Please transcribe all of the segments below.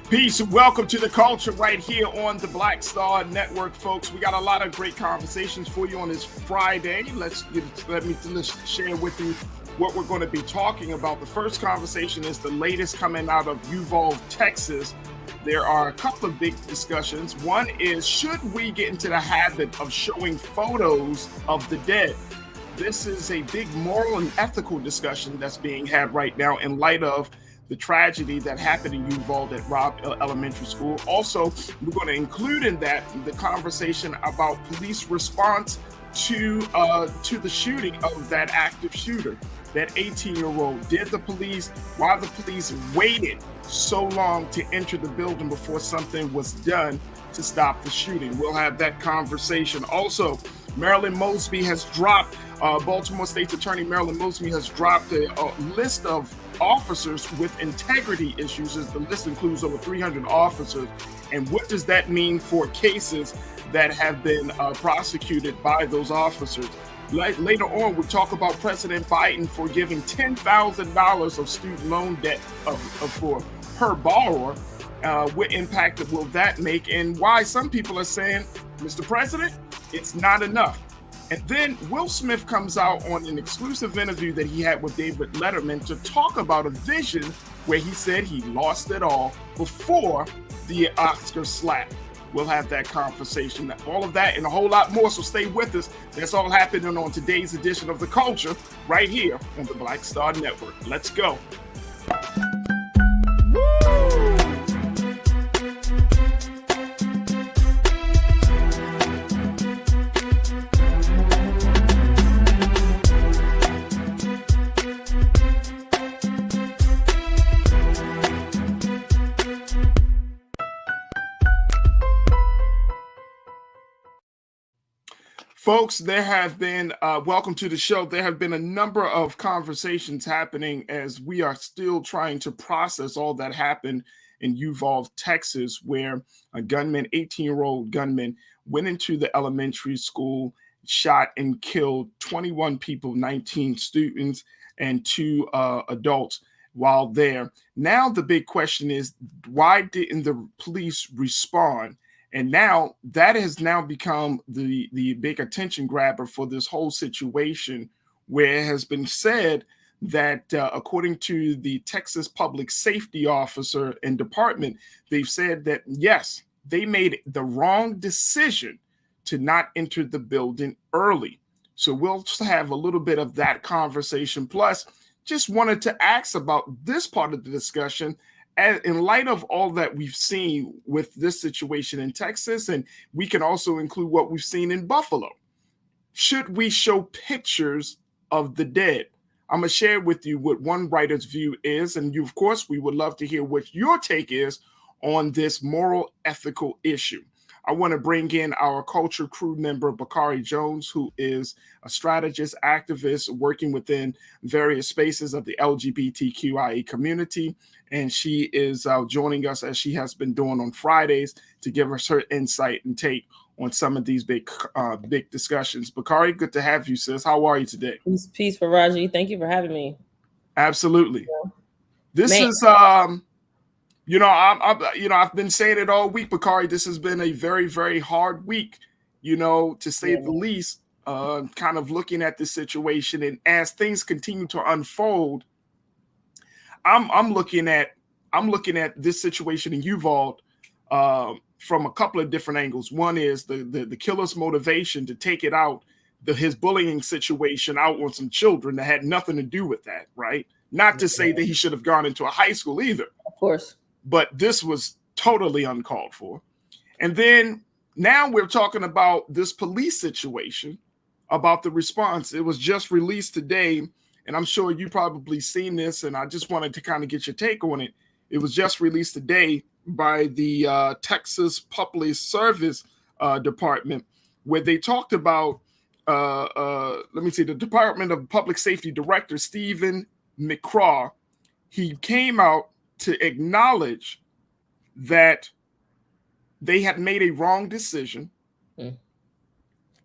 Peace and welcome to the culture right here on the Black Star Network, folks. We got a lot of great conversations for you on this Friday. Let me share with you what we're going to be talking about. The first conversation is the latest coming out of Uvalde, Texas. There are a couple of big discussions. One is, should we get into the habit of showing photos of the dead? This is a big moral and ethical discussion that's being had right now in light of the tragedy that happened in Uvalde at Robb Elementary School. Also, we're going to include in that the conversation about police response to the shooting of that active shooter, that 18-year-old. Why the police waited so long to enter the building before something was done to stop the shooting. We'll have that conversation. Also, Marilyn Mosby has dropped, Baltimore State's Attorney Marilyn Mosby has dropped a list of officers with integrity issues. The list includes over 300 officers. And what does that mean for cases that have been prosecuted by those officers? Later on, we'll talk about President Biden forgiving $10,000 of student loan debt for per borrower. What impact will that make, and why some people are saying, Mr. President, it's not enough. And then Will Smith comes out on an exclusive interview that he had with David Letterman to talk about a vision where he said he lost it all before the Oscar slap. We'll have that conversation, all of that and a whole lot more, so stay with us. That's all happening on today's edition of The Culture right here on the Black Star Network. Let's go. Folks, there have been, welcome to the show. There have been a number of conversations happening as we are still trying to process all that happened in Uvalde, Texas, where a gunman, 18-year-old gunman, went into the elementary school, shot and killed 21 people, 19 students, and 2 adults while there. Now, the big question is, why didn't the police respond? And now that has now become the big attention grabber for this whole situation, where it has been said that according to the Texas Public Safety Officer and Department, they've said that, yes, they made the wrong decision to not enter the building early. So we'll have a little bit of that conversation. Plus, just wanted to ask about this part of the discussion. In light of all that we've seen with this situation in Texas, and we can also include what we've seen in Buffalo, should we show pictures of the dead? I'm going to share with you what one writer's view is, and you, of course, we would love to hear what your take is on this moral, ethical issue. I want to bring in our culture crew member, Bakari Jones, who is a strategist, activist, working within various spaces of the LGBTQIA community. And she is joining us, as she has been doing on Fridays, to give us her insight and take on some of these big discussions. Bakari, good to have you, sis. How are you today? Peace, Farajii. Thank you for having me. Absolutely. Yeah. This is I've been saying it all week, Bakari. This has been a very, very hard week, to say the least, kind of looking at this situation. And as things continue to unfold, I'm looking at this situation in Uvalde from a couple of different angles. One is the killer's motivation to take it out, his bullying situation out on some children that had nothing to do with that, right? Not to say that he should have gone into a high school either. Of course. But this was totally uncalled for. And then now we're talking about this police situation, about the response. It was just released today, and I'm sure you probably seen this, and I just wanted to kind of get your take on it. It was just released today by the Texas Public Service Department, where they talked about, the Department of Public Safety Director, Stephen McCraw. He came out to acknowledge that they had made a wrong decision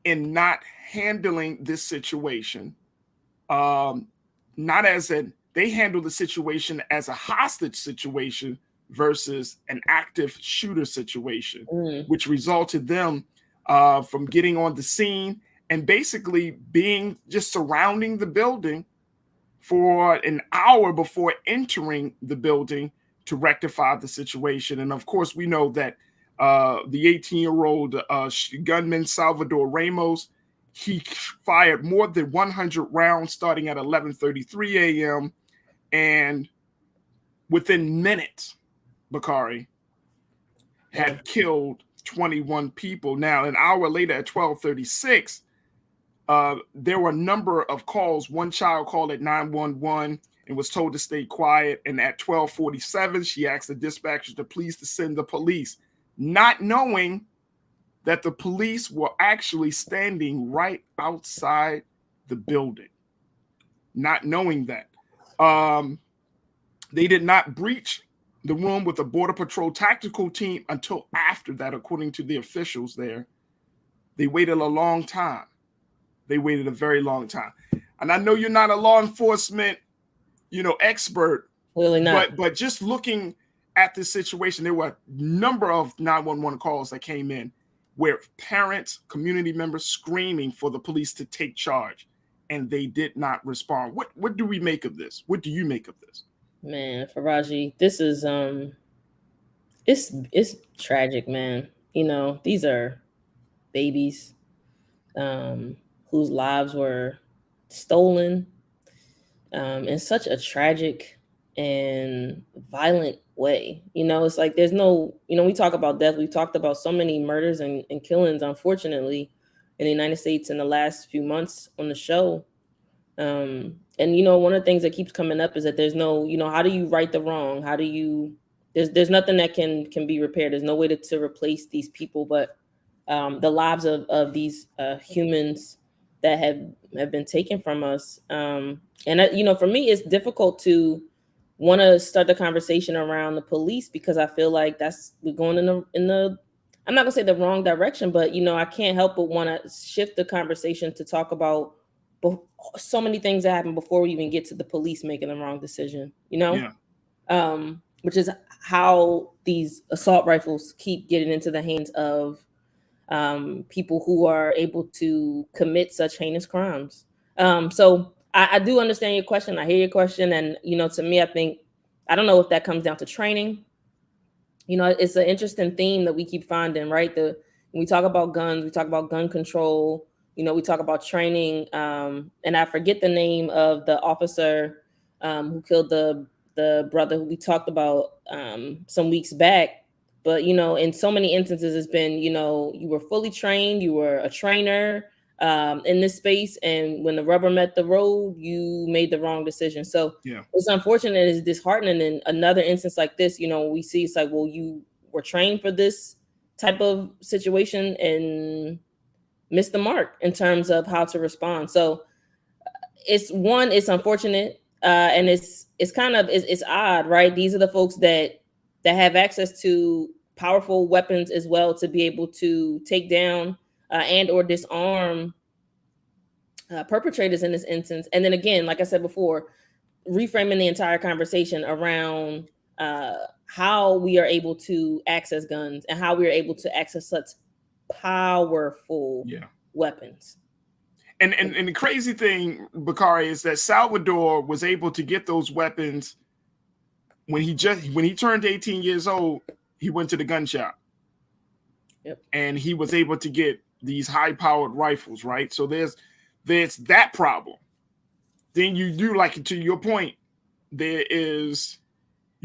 in not handling this situation, not as they handled the situation as a hostage situation versus an active shooter situation, Mm. which resulted them from getting on the scene and basically being just surrounding the building for an hour before entering the building to rectify the situation. And of course, we know that the 18-year-old gunman Salvador Ramos, he fired more than 100 rounds starting at 11:33 a.m. and within minutes, Bakari had killed 21 people. Now, an hour later at 12:36, there were a number of calls. One child called at 911 and was told to stay quiet. And at 12:47, she asked the dispatcher to please to send the police, not knowing that the police were actually standing right outside the building. Not knowing that. They did not breach the room with the Border Patrol tactical team until after that, according to the officials there. They waited a long time. They waited a very long time. And I know you're not a law enforcement, expert, Clearly not. but just looking at this situation, there were a number of 911 calls that came in where parents, community members screaming for the police to take charge, and they did not respond. What do we make of this? What do you make of this? Man, Farajii, this is it's tragic, man. These are babies whose lives were stolen in such a tragic and violent way. It's like there's no, we talk about death. We've talked about so many murders and killings, unfortunately, in the United States in the last few months on the show. And one of the things that keeps coming up is that there's no, how do you right the wrong? How do you, there's nothing that can be repaired. There's no way to replace these people, but the lives of these humans that have been taken from us. And for me, it's difficult to want to start the conversation around the police because I feel like we're going in the I'm not gonna say the wrong direction, but I can't help but want to shift the conversation to talk about so many things that happen before we even get to the police making the wrong decision. Yeah. Which is how these assault rifles keep getting into the hands of people who are able to commit such heinous crimes. So I do understand your question. I hear your question. And, to me, I don't know if that comes down to training. It's an interesting theme that we keep finding, right? When we talk about guns, we talk about gun control, we talk about training. And I forget the name of the officer who killed the brother who we talked about some weeks back. But, in so many instances, it's been, you were fully trained, you were a trainer in this space. And when the rubber met the road, you made the wrong decision. So It's unfortunate, it's disheartening. In another instance like this, we see it's like, well, you were trained for this type of situation and missed the mark in terms of how to respond. So it's unfortunate. And it's odd, right? These are the folks that have access to powerful weapons as well to be able to take down and or disarm perpetrators in this instance. And then again, like I said before, reframing the entire conversation around how we are able to access guns and how we are able to access such powerful weapons. And the crazy thing, Bakari, is that Salvador was able to get those weapons when he turned 18 years old. He went to the gun shop, and he was able to get these high-powered rifles. Right, so there's that problem. Then you do, like, to your point, you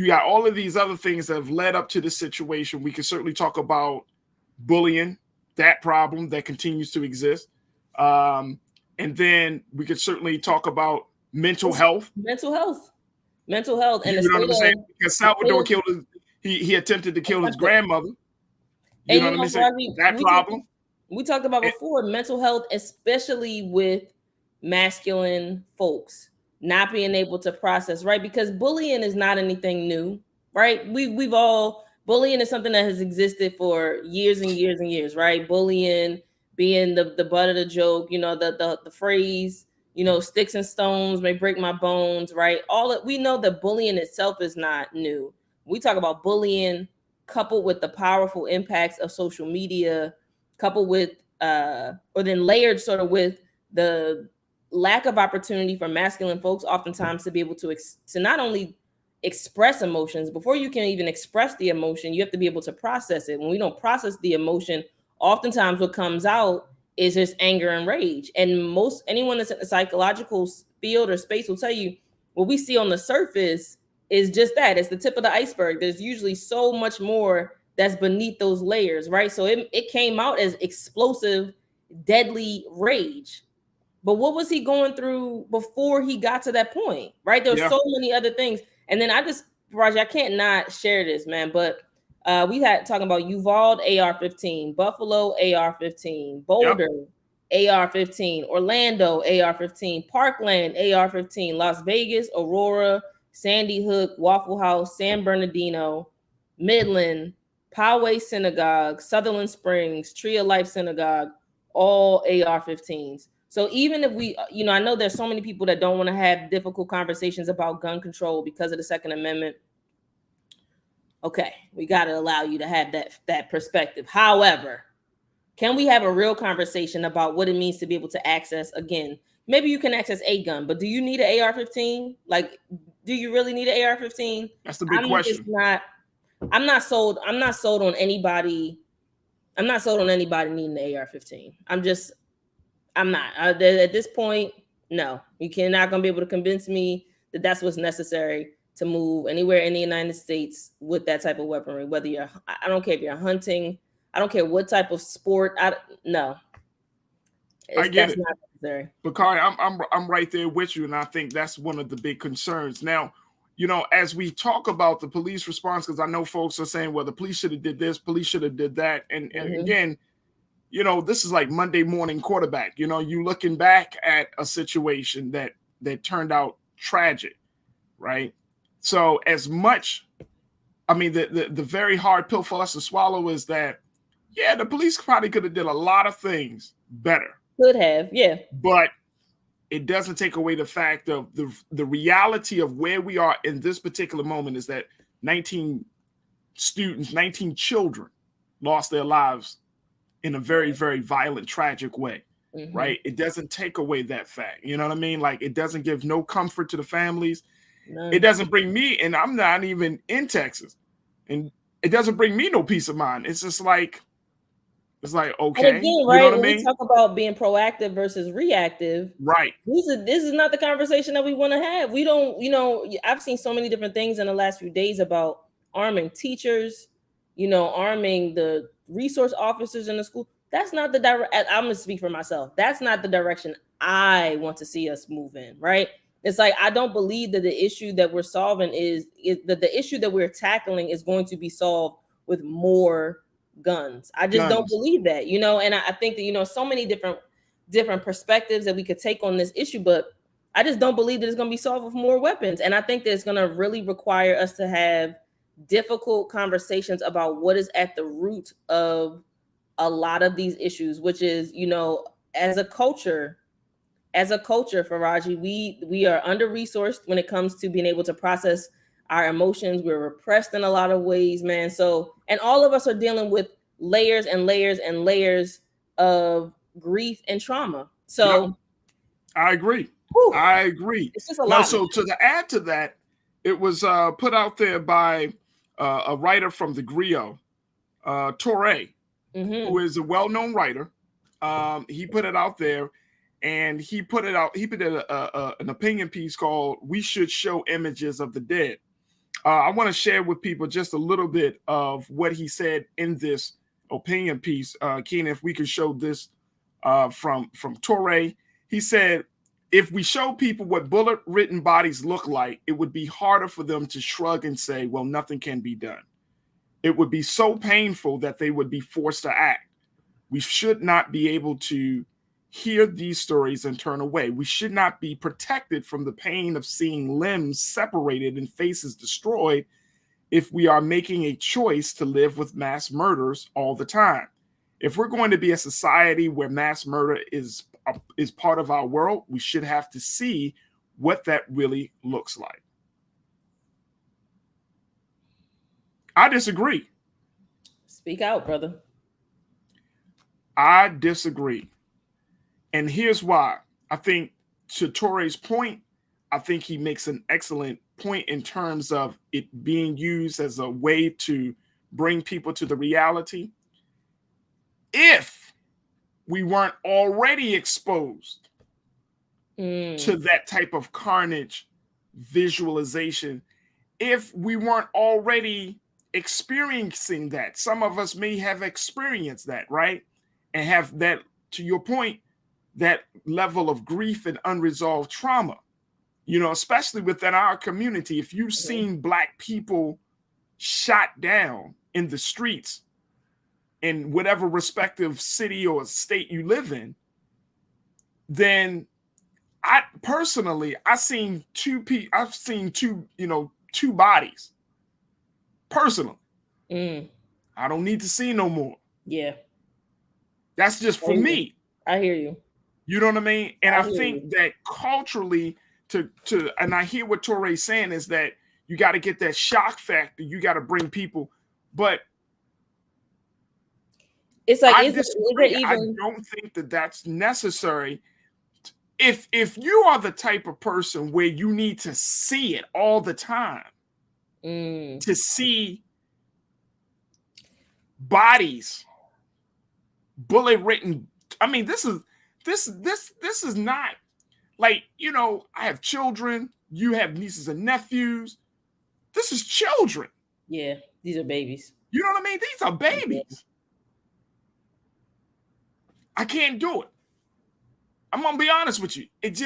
got all of these other things that have led up to this situation. We can certainly talk about bullying, that problem that continues to exist. And then we could certainly talk about mental health. And the know what I'm saying? Because Salvador he attempted to kill his grandmother. You know what I'm saying? That problem. We talked about before, mental health, especially with masculine folks not being able to process, right? Because bullying is not anything new, right? Bullying is something that has existed for years and years and years, right? Bullying being the butt of the joke, the phrase, sticks and stones may break my bones, right? We know that bullying itself is not new. We talk about bullying coupled with the powerful impacts of social media, coupled with or then layered sort of with the lack of opportunity for masculine folks oftentimes to be able to not only express emotions. Before you can even express the emotion, you have to be able to process it. When we don't process the emotion, oftentimes what comes out is just anger and rage. And anyone that's in the psychological field or space will tell you what we see on the surface is just that. It's the tip of the iceberg. There's usually so much more that's beneath those layers, right? So it came out as explosive, deadly rage. But what was he going through before he got to that point, right? There's so many other things. And then Farajii, I can't not share this, man, but we had talking about Uvalde AR-15, Buffalo AR-15, Boulder AR-15, Orlando AR-15, Parkland AR-15, Las Vegas, Aurora, Sandy Hook, Waffle House, San Bernardino, Midland, Poway Synagogue, Sutherland Springs, Tree of Life Synagogue, all AR-15s. So even if we, I know there's so many people that don't want to have difficult conversations about gun control because of the Second Amendment. Okay, we got to allow you to have that perspective. However, can we have a real conversation about what it means to be able to access, again, maybe you can access a gun, but do you need an AR-15? Like, do you really need an AR-15? That's the big question. I'm not sold on anybody. I'm not sold on anybody needing the AR-15. I'm not. At this point, no. You cannot going to be able to convince me that that's what's necessary to move anywhere in the United States with that type of weaponry. Whether I don't care if you're hunting, I don't care what type of sport. No. I get it. Not necessary. Bakari, I'm right there with you, and I think that's one of the big concerns. Now, as we talk about the police response, because I know folks are saying, well, the police should have did this, police should have did that, and again, this is like Monday morning quarterback. You looking back at a situation that turned out tragic, right? So as much, the very hard pill for us to swallow is that, the police probably could have did a lot of things better. Could have, yeah. But it doesn't take away the fact of the reality of where we are in this particular moment is that 19 children lost their lives in a very, very violent, tragic way, right? It doesn't take away that fact. You know what I mean? Like, it doesn't give no comfort to the families. No. It doesn't bring me, and I'm not even in Texas, and it doesn't bring me no peace of mind. It's just like, okay. And again, right, when we talk about being proactive versus reactive, right? This is not the conversation that we want to have. We don't, I've seen so many different things in the last few days about arming teachers, arming the resource officers in the school. That's not the I'm going to speak for myself. That's not the direction I want to see us move in, right? It's like, I don't believe that the issue that we're solving is that the issue that we're tackling is going to be solved with more guns. I just don't believe that, and I think that, so many different perspectives that we could take on this issue, but I just don't believe that it's going to be solved with more weapons. And I think that it's going to really require us to have difficult conversations about what is at the root of a lot of these issues, which is, as a culture, Farajii, we are under-resourced when it comes to being able to process our emotions. We're repressed in a lot of ways, man. So, and all of us are dealing with layers and layers and layers of grief and trauma. So, I agree. It's just a lot. So to add to that, it was put out there by a writer from the Griot, Torre, who is a well-known writer. He put it out there, and he put an opinion piece called "We Should Show Images of the Dead." I want to share with people just a little bit of what he said in this opinion piece. Keenan, if we could show this from Torre. He said, if we show people what bullet-ridden bodies look like, it would be harder for them to shrug and say, well, nothing can be done. It would be so painful that they would be forced to act. We should not be able to hear these stories and turn away. We should not be protected from the pain of seeing limbs separated and faces destroyed if we are making a choice to live with mass murders all the time. If we're going to be a society where mass murder is part of our world, we should have to see what that really looks like. I disagree. Speak out, brother. I disagree. And here's why. I think to Torre's point, I think he makes an excellent point in terms of it being used as a way to bring people to the reality. If we weren't already exposed to that type of carnage visualization, if we weren't already experiencing that, some of us may have experienced that, right? And have that, to your point, that level of grief and unresolved trauma, especially within our community. If you've seen Black people shot down in the streets in whatever respective city or state you live in, then I've seen two bodies personally. I don't need to see no more. Yeah. That's just for me. I hear you. You know what I mean? And I think that culturally and I hear what Torre's saying is that you got to get that shock factor. You got to bring people, but it's like, I don't think that that's necessary. If you are the type of person where you need to see it all the time, to see bodies, bullet written. I mean, this is not like, I have children, you have nieces and nephews. This is children. Yeah, these are babies. You know what I mean? These are babies. Yeah. I can't do it. I'm gonna be honest with you. It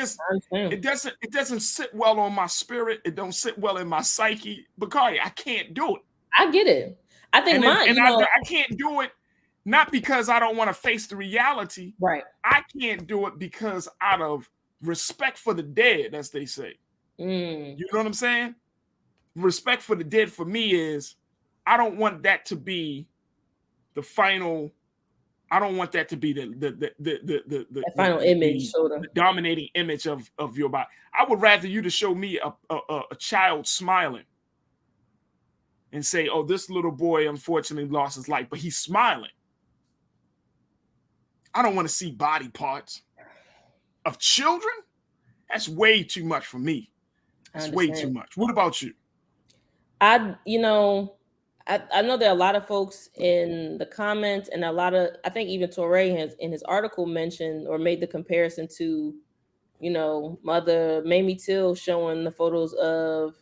doesn't sit well on my spirit. It don't sit well in my psyche. Bakari, I can't do it. I get it. I think I can't do it not because I don't want to face the reality. Right. I can't do it because out of respect for the dead, as they say. You know what I'm saying? Respect for the dead for me is I don't want that to be the final. I don't want that to be the final image, the dominating image of your body. I would rather you to show me a child smiling and say, "Oh, this little boy unfortunately lost his life, but he's smiling." I don't want to see body parts of children. That's way too much for me. That's way too much. What about you? I know there are a lot of folks in the comments, and I think even Torre has in his article mentioned or made the comparison to, Mother Mamie Till showing the photos of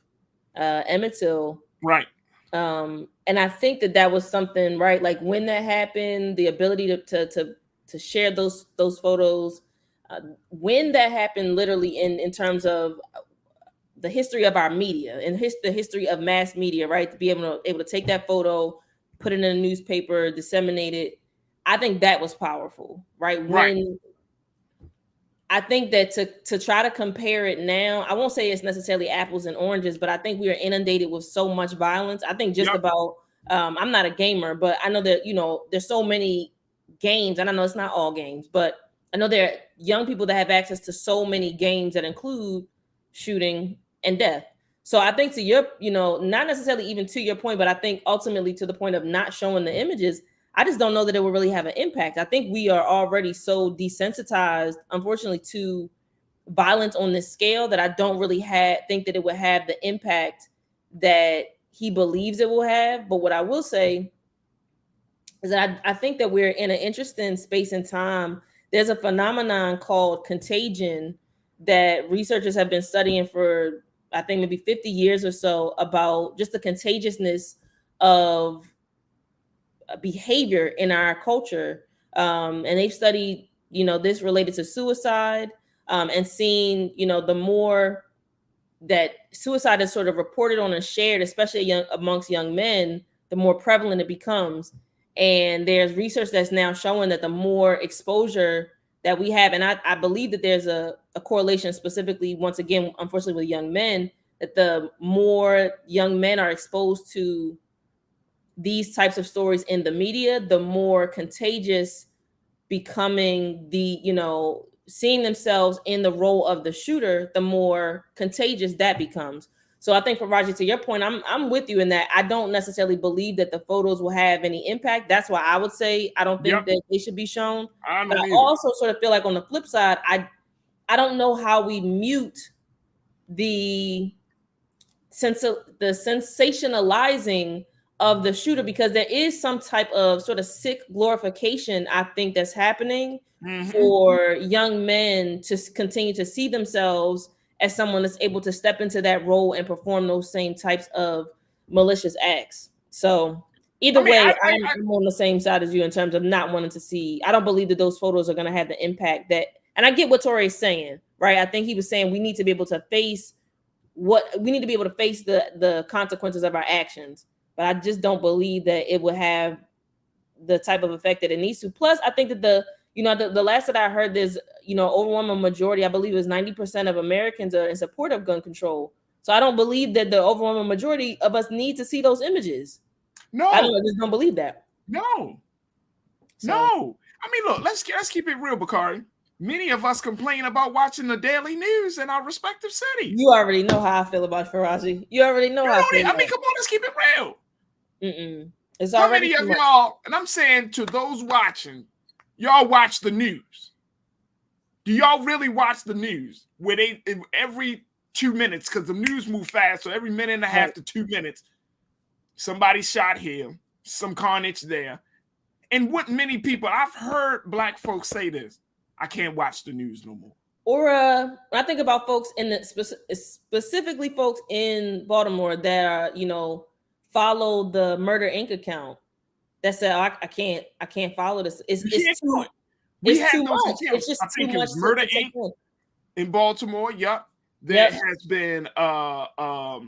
Emmett Till. Right. And I think that was something, right? Like when that happened, the ability to share those photos, when that happened, literally in terms of the history of our media and the history of mass media, right? To be able to take that photo, put it in a newspaper, disseminate it. I think that was powerful, right? When I think that to try to compare it now, I won't say it's necessarily apples and oranges, but I think we are inundated with so much violence. I think just about, I'm not a gamer, but I know that, there's so many games, and I know it's not all games, but I know there are young people that have access to so many games that include shooting and death. So I think to your, not necessarily even to your point, but I think ultimately to the point of not showing the images, I just don't know that it will really have an impact. I think we are already so desensitized, unfortunately, to violence on this scale that I don't really think that it would have the impact that he believes it will have. But what I will say is that I think that we're in an interesting space and time. There's a phenomenon called contagion that researchers have been studying for, I think, maybe 50 years or so, about just the contagiousness of behavior in our culture. And they've studied, this related to suicide, and seen, the more that suicide is sort of reported on and shared, especially amongst young men, the more prevalent it becomes. And there's research that's now showing that the more exposure that we have, and I believe that there's a correlation specifically, once again, unfortunately, with young men, that the more young men are exposed to these types of stories in the media, the more contagious becoming seeing themselves in the role of the shooter, the more contagious that becomes. So I think, Farajii, to your point, I'm with you in that. I don't necessarily believe that the photos will have any impact. That's why I would say I don't think that they should be shown. I But I don't either. also sort of feel like on the flip side, I don't know how we mute the sensationalizing of the shooter, because there is some type of sort of sick glorification, I think, that's happening for young men to continue to see themselves as someone that's able to step into that role and perform those same types of malicious acts. So either way, I'm on the same side as you in terms of not wanting to see. I don't believe that those photos are going to have the impact that, and I get what Torre is saying, right? I think he was saying we need to be able to face the consequences of our actions. But I just don't believe that it would have the type of effect that it needs to. Plus, I think that the last that I heard, there's overwhelming majority, I believe, is 90% of Americans are in support of gun control. So I don't believe that the overwhelming majority of us need to see those images. No, I just don't believe that. No. I mean, look, let's keep it real, Bakari. Many of us complain about watching the daily news in our respective cities. You already know how I feel about Farajii. You already know how I feel. I mean, come on, let's keep it real. It's how many of y'all, and I'm saying to those watching, y'all watch the news? Do y'all really watch the news? Where they every 2 minutes, because the news move fast, so every minute and a half to 2 minutes, somebody shot here, some carnage there. And what many people, I've heard black folks say this, I can't watch the news no more. Or I think about folks specifically folks in Baltimore that are, follow the Murder Inc. account that said, oh, I can't follow this. It's too much. It's just too much. Murder Inc. in Baltimore. Yep. There has been I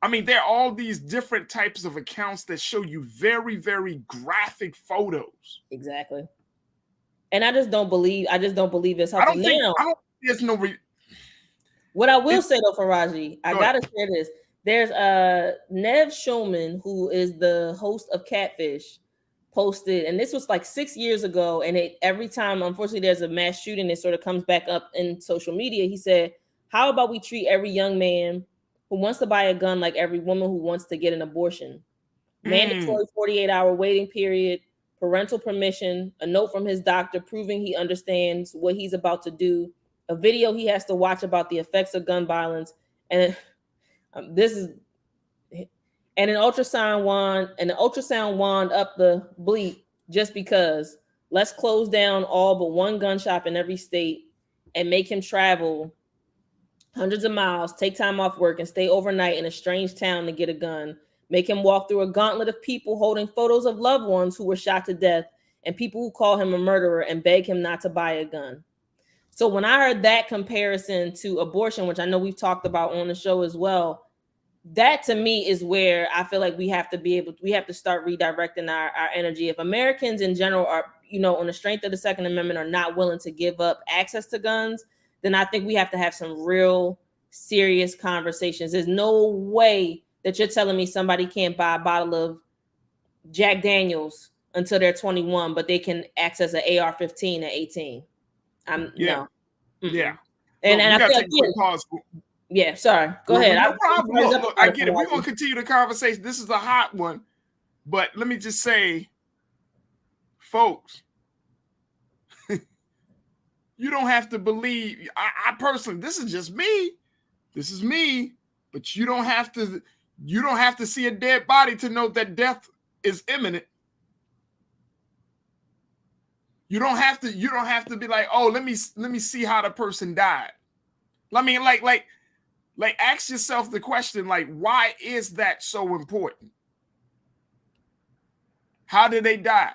mean, there are all these different types of accounts that show you very, very graphic photos. Exactly. And I just don't believe it's helpful. There's no what I will say though, Farajii, I gotta share this. There's Nev Shulman, who is the host of Catfish, posted, and this was like 6 years ago, and every time, unfortunately, there's a mass shooting, it sort of comes back up in social media. He said, how about we treat every young man who wants to buy a gun like every woman who wants to get an abortion? Mandatory 48-hour waiting period, parental permission, a note from his doctor proving he understands what he's about to do, a video he has to watch about the effects of gun violence, and an ultrasound wand up the bleep just because. Let's close down all but one gun shop in every state and make him travel hundreds of miles, take time off work, and stay overnight in a strange town to get a gun. Make him walk through a gauntlet of people holding photos of loved ones who were shot to death and people who call him a murderer and beg him not to buy a gun. So when I heard that comparison to abortion, which I know we've talked about on the show as well, that to me is where I feel like we have to start redirecting our energy. If Americans in general are, on the strength of the Second Amendment, are not willing to give up access to guns, then I think we have to have some real serious conversations. There's no way that you're telling me somebody can't buy a bottle of Jack Daniels until they're 21, but they can access an AR-15 at 18. No. Yeah. And I feel like, yeah, sorry. Go ahead. No problem. Look, I get it. We're going to continue the conversation. This is a hot one. But let me just say, folks, you don't have to believe. I personally, this is just me. This is me. But you don't have to see a dead body to know that death is imminent. You don't have to be like, oh, let me see how the person died. I mean, like ask yourself the question, like, why is that so important? How did they die?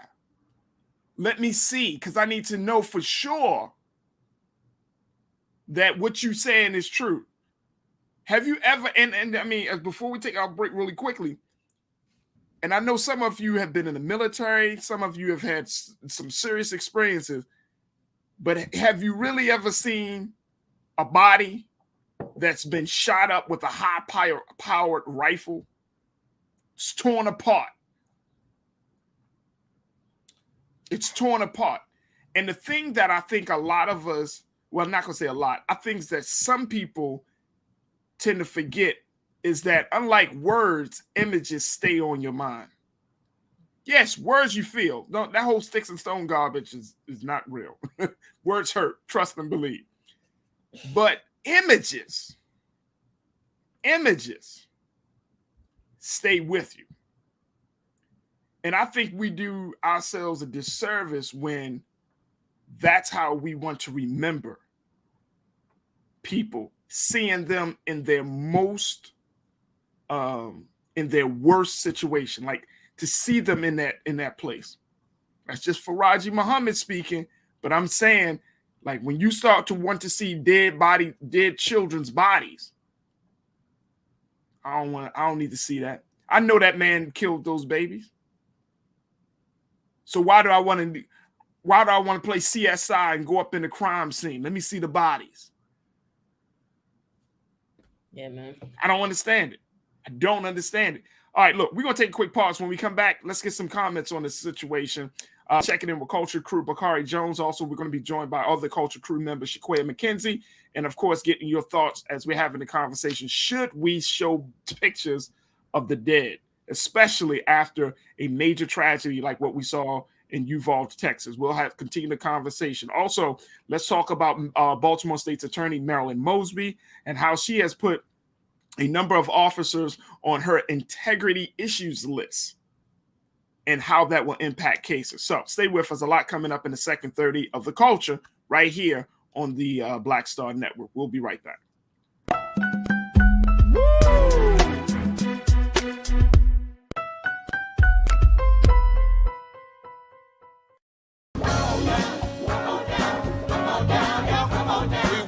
Let me see, because I need to know for sure that what you're saying is true. Have you ever, and I mean, before we take our break really quickly, and I know some of you have been in the military, some of you have had some serious experiences, but have you really ever seen a body that's been shot up with a high-powered rifle? It's torn apart. It's torn apart. And the thing that I think a lot of us, well, I'm not going to say a lot, I think that some people tend to forget is that unlike words, images stay on your mind. Yes, words you feel. No, that whole sticks and stone garbage is not real. Words hurt, trust and believe. But images stay with you. And I think we do ourselves a disservice when that's how we want to remember people, seeing them in their most, in their worst situation, like to see them in that place. That's just Farajii Muhammad speaking, but I'm saying, like, when you start to want to see dead children's bodies, I don't need to see that. I know that man killed those babies. So why do I want to play CSI and go up in the crime scene? Let me see the bodies. Yeah, man. I don't understand it. I don't understand it. All right, look, we're going to take a quick pause. When we come back, let's get some comments on this situation. Checking in with Culture Crew, Bakari Jones. Also, we're going to be joined by other Culture Crew members, Shaquaya McKenzie. And, of course, getting your thoughts as we're having the conversation. Should we show pictures of the dead, especially after a major tragedy like what we saw in Uvalde, Texas? We'll continue the conversation. Also, let's talk about Baltimore State's Attorney Marilyn Mosby and how she has put a number of officers on her integrity issues list and how that will impact cases. So stay with us. A lot coming up in the second 30 of The Culture right here on the Black Star Network. We'll be right back.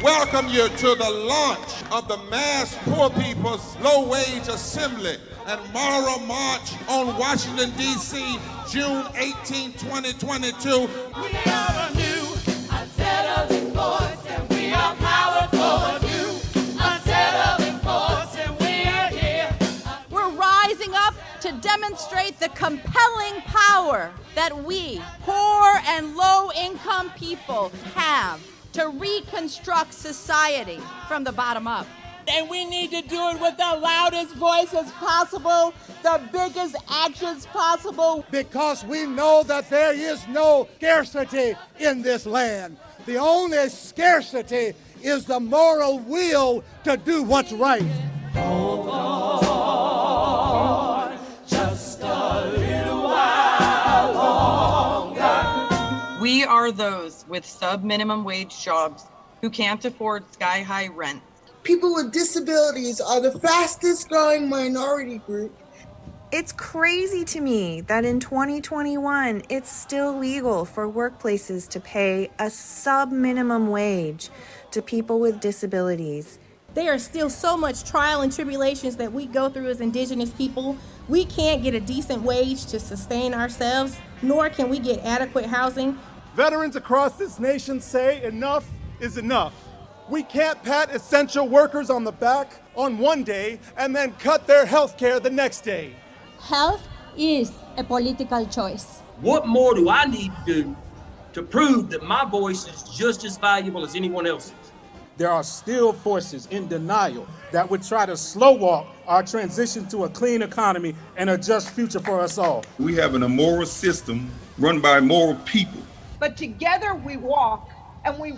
Welcome you to the launch of the Mass Poor People's Low Wage Assembly and Moral March on Washington, D.C., June 18, 2022. We are a new, unsettling force, and we are powerful. New, unsettling force, and we are here. We're rising up to demonstrate the compelling power that we, poor and low-income people, have to reconstruct society from the bottom up. And we need to do it with the loudest voices possible, the biggest actions possible. Because we know that there is no scarcity in this land. The only scarcity is the moral will to do what's right. Hold on, just a little while longer. We are those with sub-minimum wage jobs who can't afford sky-high rent. People with disabilities are the fastest growing minority group. It's crazy to me that in 2021, it's still legal for workplaces to pay a sub-minimum wage to people with disabilities. There are still so much trial and tribulations that we go through as Indigenous people. We can't get a decent wage to sustain ourselves, nor can we get adequate housing. Veterans across this nation say enough is enough. We can't pat essential workers on the back on one day and then cut their health care the next day. Health is a political choice. What more do I need to do to prove that my voice is just as valuable as anyone else's? There are still forces in denial that would try to slow walk our transition to a clean economy and a just future for us all. We have an immoral system run by immoral people. But together we walk and we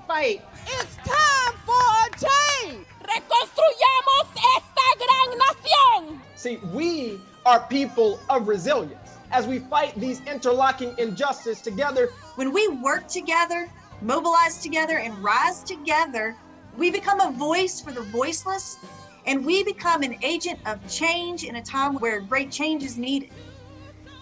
fight. It's time for a change. Reconstruyamos esta gran nación. See, we are people of resilience. As we fight these interlocking injustices together. When we work together, mobilize together, and rise together, we become a voice for the voiceless, and we become an agent of change in a time where great change is needed.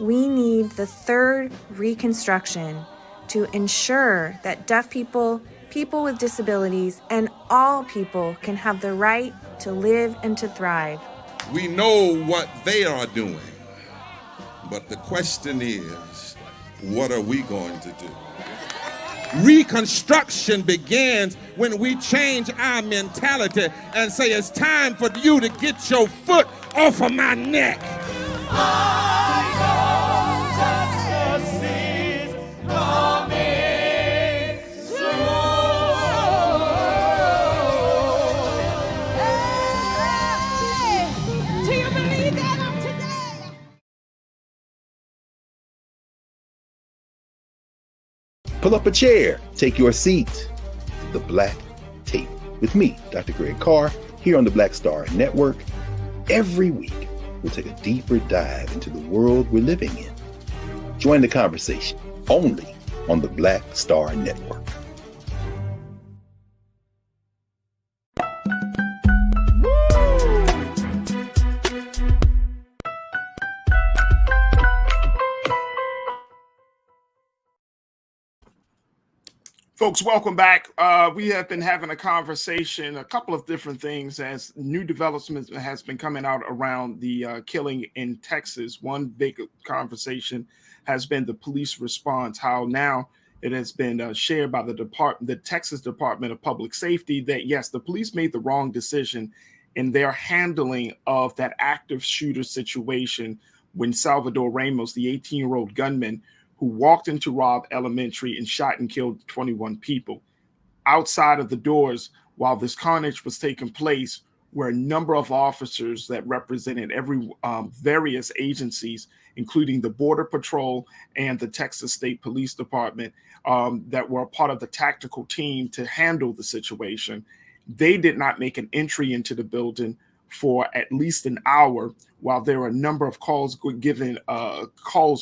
We need the third reconstruction to ensure that deaf people, people with disabilities, and all people can have the right to live and to thrive. We know what they are doing, but the question is, what are we going to do? Reconstruction begins when we change our mentality and say it's time for you to get your foot off of my neck. Pull up a chair, take your seat. The Black Tape with me, Dr. Greg Carr, here on the Black Star Network. Every week, we'll take a deeper dive into the world we're living in. Join the conversation only on the Black Star Network. Folks, welcome back. We have been having a conversation, a couple of different things as new developments has been coming out around the killing in Texas. One big conversation has been the police response, how now it has been shared by the Texas Department of Public Safety that, yes, the police made the wrong decision in their handling of that active shooter situation when Salvador Ramos, the 18-year-old gunman, who walked into Robb Elementary and shot and killed 21 people. Outside of the doors, while this carnage was taking place, were a number of officers that represented various agencies, including the Border Patrol and the Texas State Police Department, that were a part of the tactical team to handle the situation. They did not make an entry into the building for at least an hour, while there were a number of calls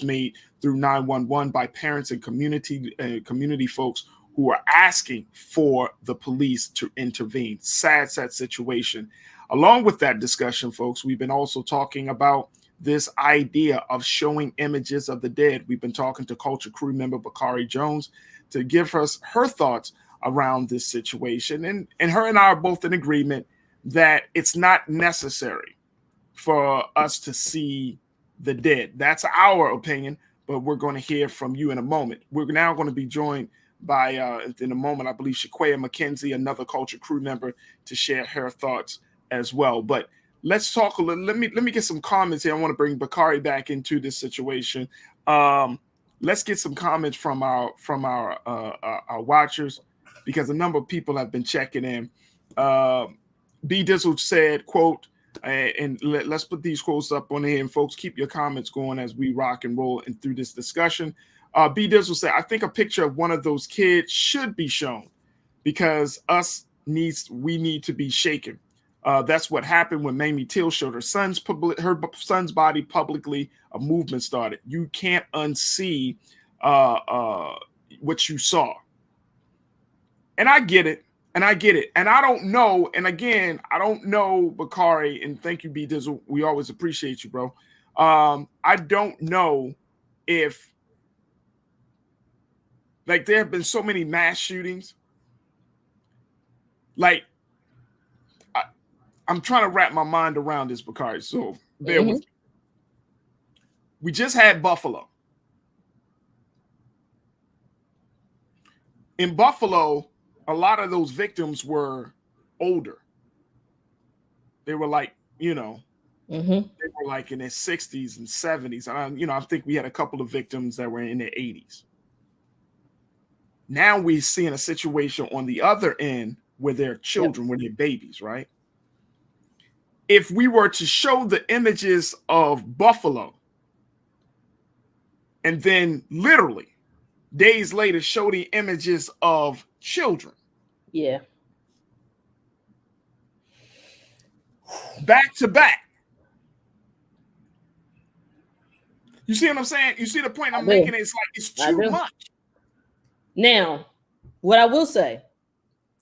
made through 911 by parents and community folks who are asking for the police to intervene. Sad situation. Along with that discussion, folks, we've been also talking about this idea of showing images of the dead. We've been talking to Culture Crew member Bakari Jones to give us her thoughts around this situation. And her and I are both in agreement that it's not necessary for us to see the dead. That's our opinion, but we're going to hear from you in a moment. We're now going to be joined by, in a moment, I believe, Shaquaya McKenzie, another Culture Crew member, to share her thoughts as well. But let's talk a little. Let me get some comments here. I want to bring Bakari back into this situation. Let's get some comments from our watchers, because a number of people have been checking in. B Dizzle said, quote, and let's put these quotes up on here, and folks, keep your comments going as we rock and roll and through this discussion. B Dizzle said, I think a picture of one of those kids should be shown because we need to be shaken. That's what happened when Mamie Till showed her son's body publicly. A movement started. You can't unsee what you saw. And I get it. And I don't know. And again, I don't know, Bakari, and thank you, B Dizzle. We always appreciate you, bro. I don't know if, like, there have been so many mass shootings. Like, I'm trying to wrap my mind around this, Bakari. So bear with me. We just had Buffalo. In Buffalo, a lot of those victims were older. They were like, they were like in their 60s and 70s. And I think we had a couple of victims that were in their 80s. Now we're seeing a situation on the other end where they're children, where they're babies, right? If we were to show the images of Buffalo and then literally days later show the images of children. Yeah. Back to back. You see what I'm saying? You see the point I'm making? It's like it's too much. Now, what I will say,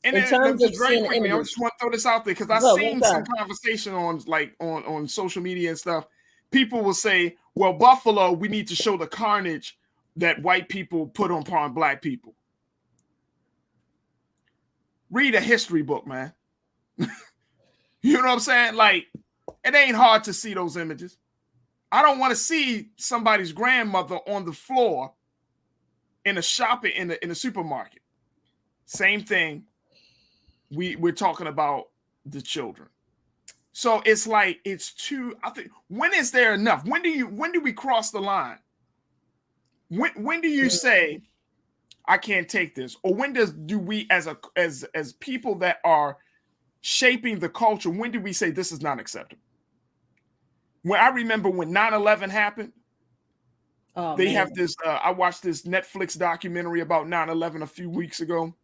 and in terms of seeing images, I just want to throw this out there because I've seen some conversation on social media and stuff. People will say, well, Buffalo, we need to show the carnage that white people put upon black people. Read a history book, man. You know what I'm saying? Like, it ain't hard to see those images. I don't want to see somebody's grandmother on the floor in a shopping in the supermarket. Same thing. We're talking about the children. So it's like it's too. I think, when is there enough? When do we cross the line? When do you say I can't take this? Or when do we as people that are shaping the culture, when do we say this is not acceptable? When I remember when 9/11 happened, They have this. I watched this Netflix documentary about 9/11 a few weeks ago,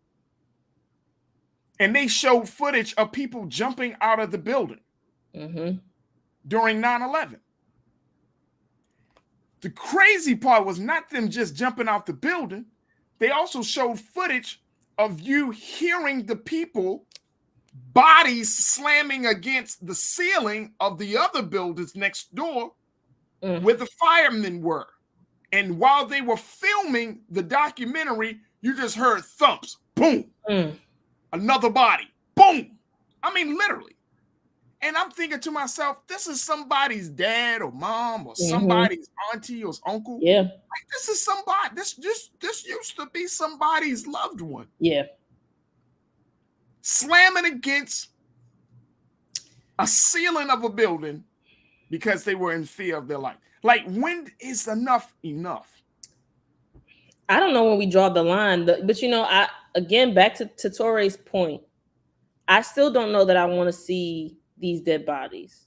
and they showed footage of people jumping out of the building during 9/11. The crazy part was not them just jumping out the building. They also showed footage of you hearing the people bodies slamming against the ceiling of the other buildings next door where the firemen were. And while they were filming the documentary, you just heard thumps, boom, another body, boom. I mean, literally. And I'm thinking to myself, this is somebody's dad or mom or somebody's auntie or uncle. Yeah. Like, this is somebody, this used to be somebody's loved one. Yeah. Slamming against a ceiling of a building because they were in fear of their life. Like, when is enough enough? I don't know when we draw the line, but you know, again, back to Torre's point, I still don't know that I want to see these dead bodies,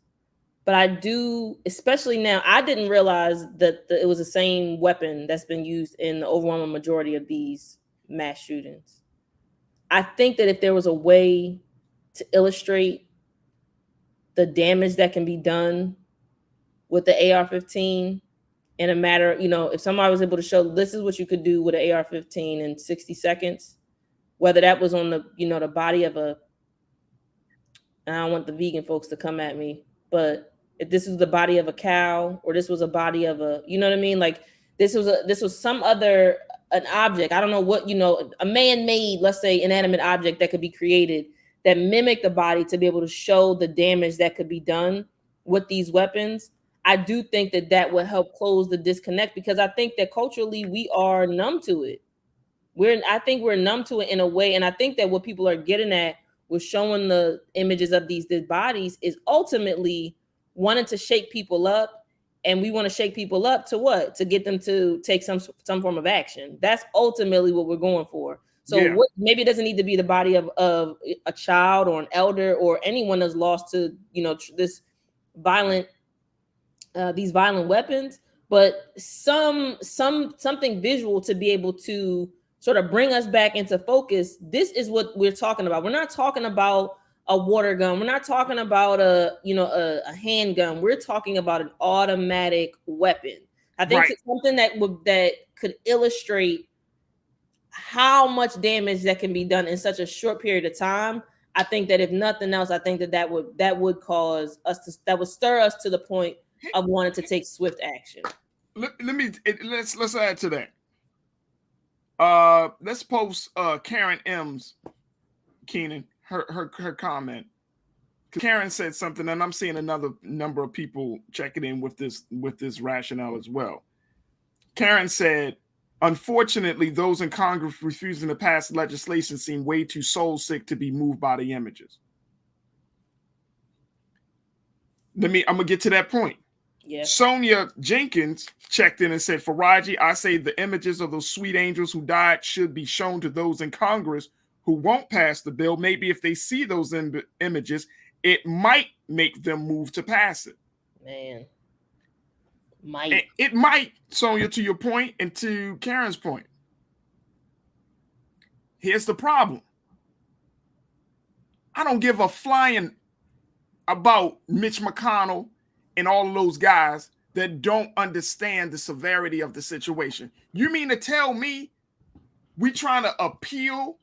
but I do, especially now. I didn't realize that it was the same weapon that's been used in the overwhelming majority of these mass shootings. I think that if there was a way to illustrate the damage that can be done with the AR-15 in a matter, you know, if somebody was able to show this is what you could do with an AR-15 in 60 seconds, whether that was on the, you know, the body of a, I don't want the vegan folks to come at me, but if this is the body of a cow or this was a body of a, you know what I mean? Like this was some other, an object. I don't know what, you know, a man-made, let's say inanimate object that could be created that mimic the body to be able to show the damage that could be done with these weapons. I do think that that would help close the disconnect because I think that culturally we are numb to it. I think we're numb to it in a way. And I think that what people are getting at with showing the images of these dead bodies is ultimately wanting to shake people up. And we want to shake people up to what? To get them to take some form of action. That's ultimately what we're going for. So maybe it doesn't need to be the body of a child or an elder or anyone that's lost to, you know, this violent, these violent weapons, but something visual to be able to sort of bring us back into focus. This is what we're talking about. We're not talking about a water gun. We're not talking about a handgun. We're talking about an automatic weapon. I think it's something that could illustrate how much damage that can be done in such a short period of time. I think that if nothing else, I think that would cause us to, that would stir us to the point of wanting to take swift action. Let's add to that. Let's post Karen M's Keenan her comment. Karen said something, and I'm seeing another number of people checking in with this rationale as well. Karen said, unfortunately, those in Congress refusing to pass legislation seem way too soul sick to be moved by the images. I'm gonna get to that point. Yeah. Sonia Jenkins checked in and said, Farajii, I say the images of those sweet angels who died should be shown to those in Congress who won't pass the bill. Maybe if they see those images, it might make them move to pass it. Man. It might, Sonia, to your point and to Karen's point. Here's the problem. I don't give a flying about Mitch McConnell and all of those guys that don't understand the severity of the situation. You mean to tell me we trying to appeal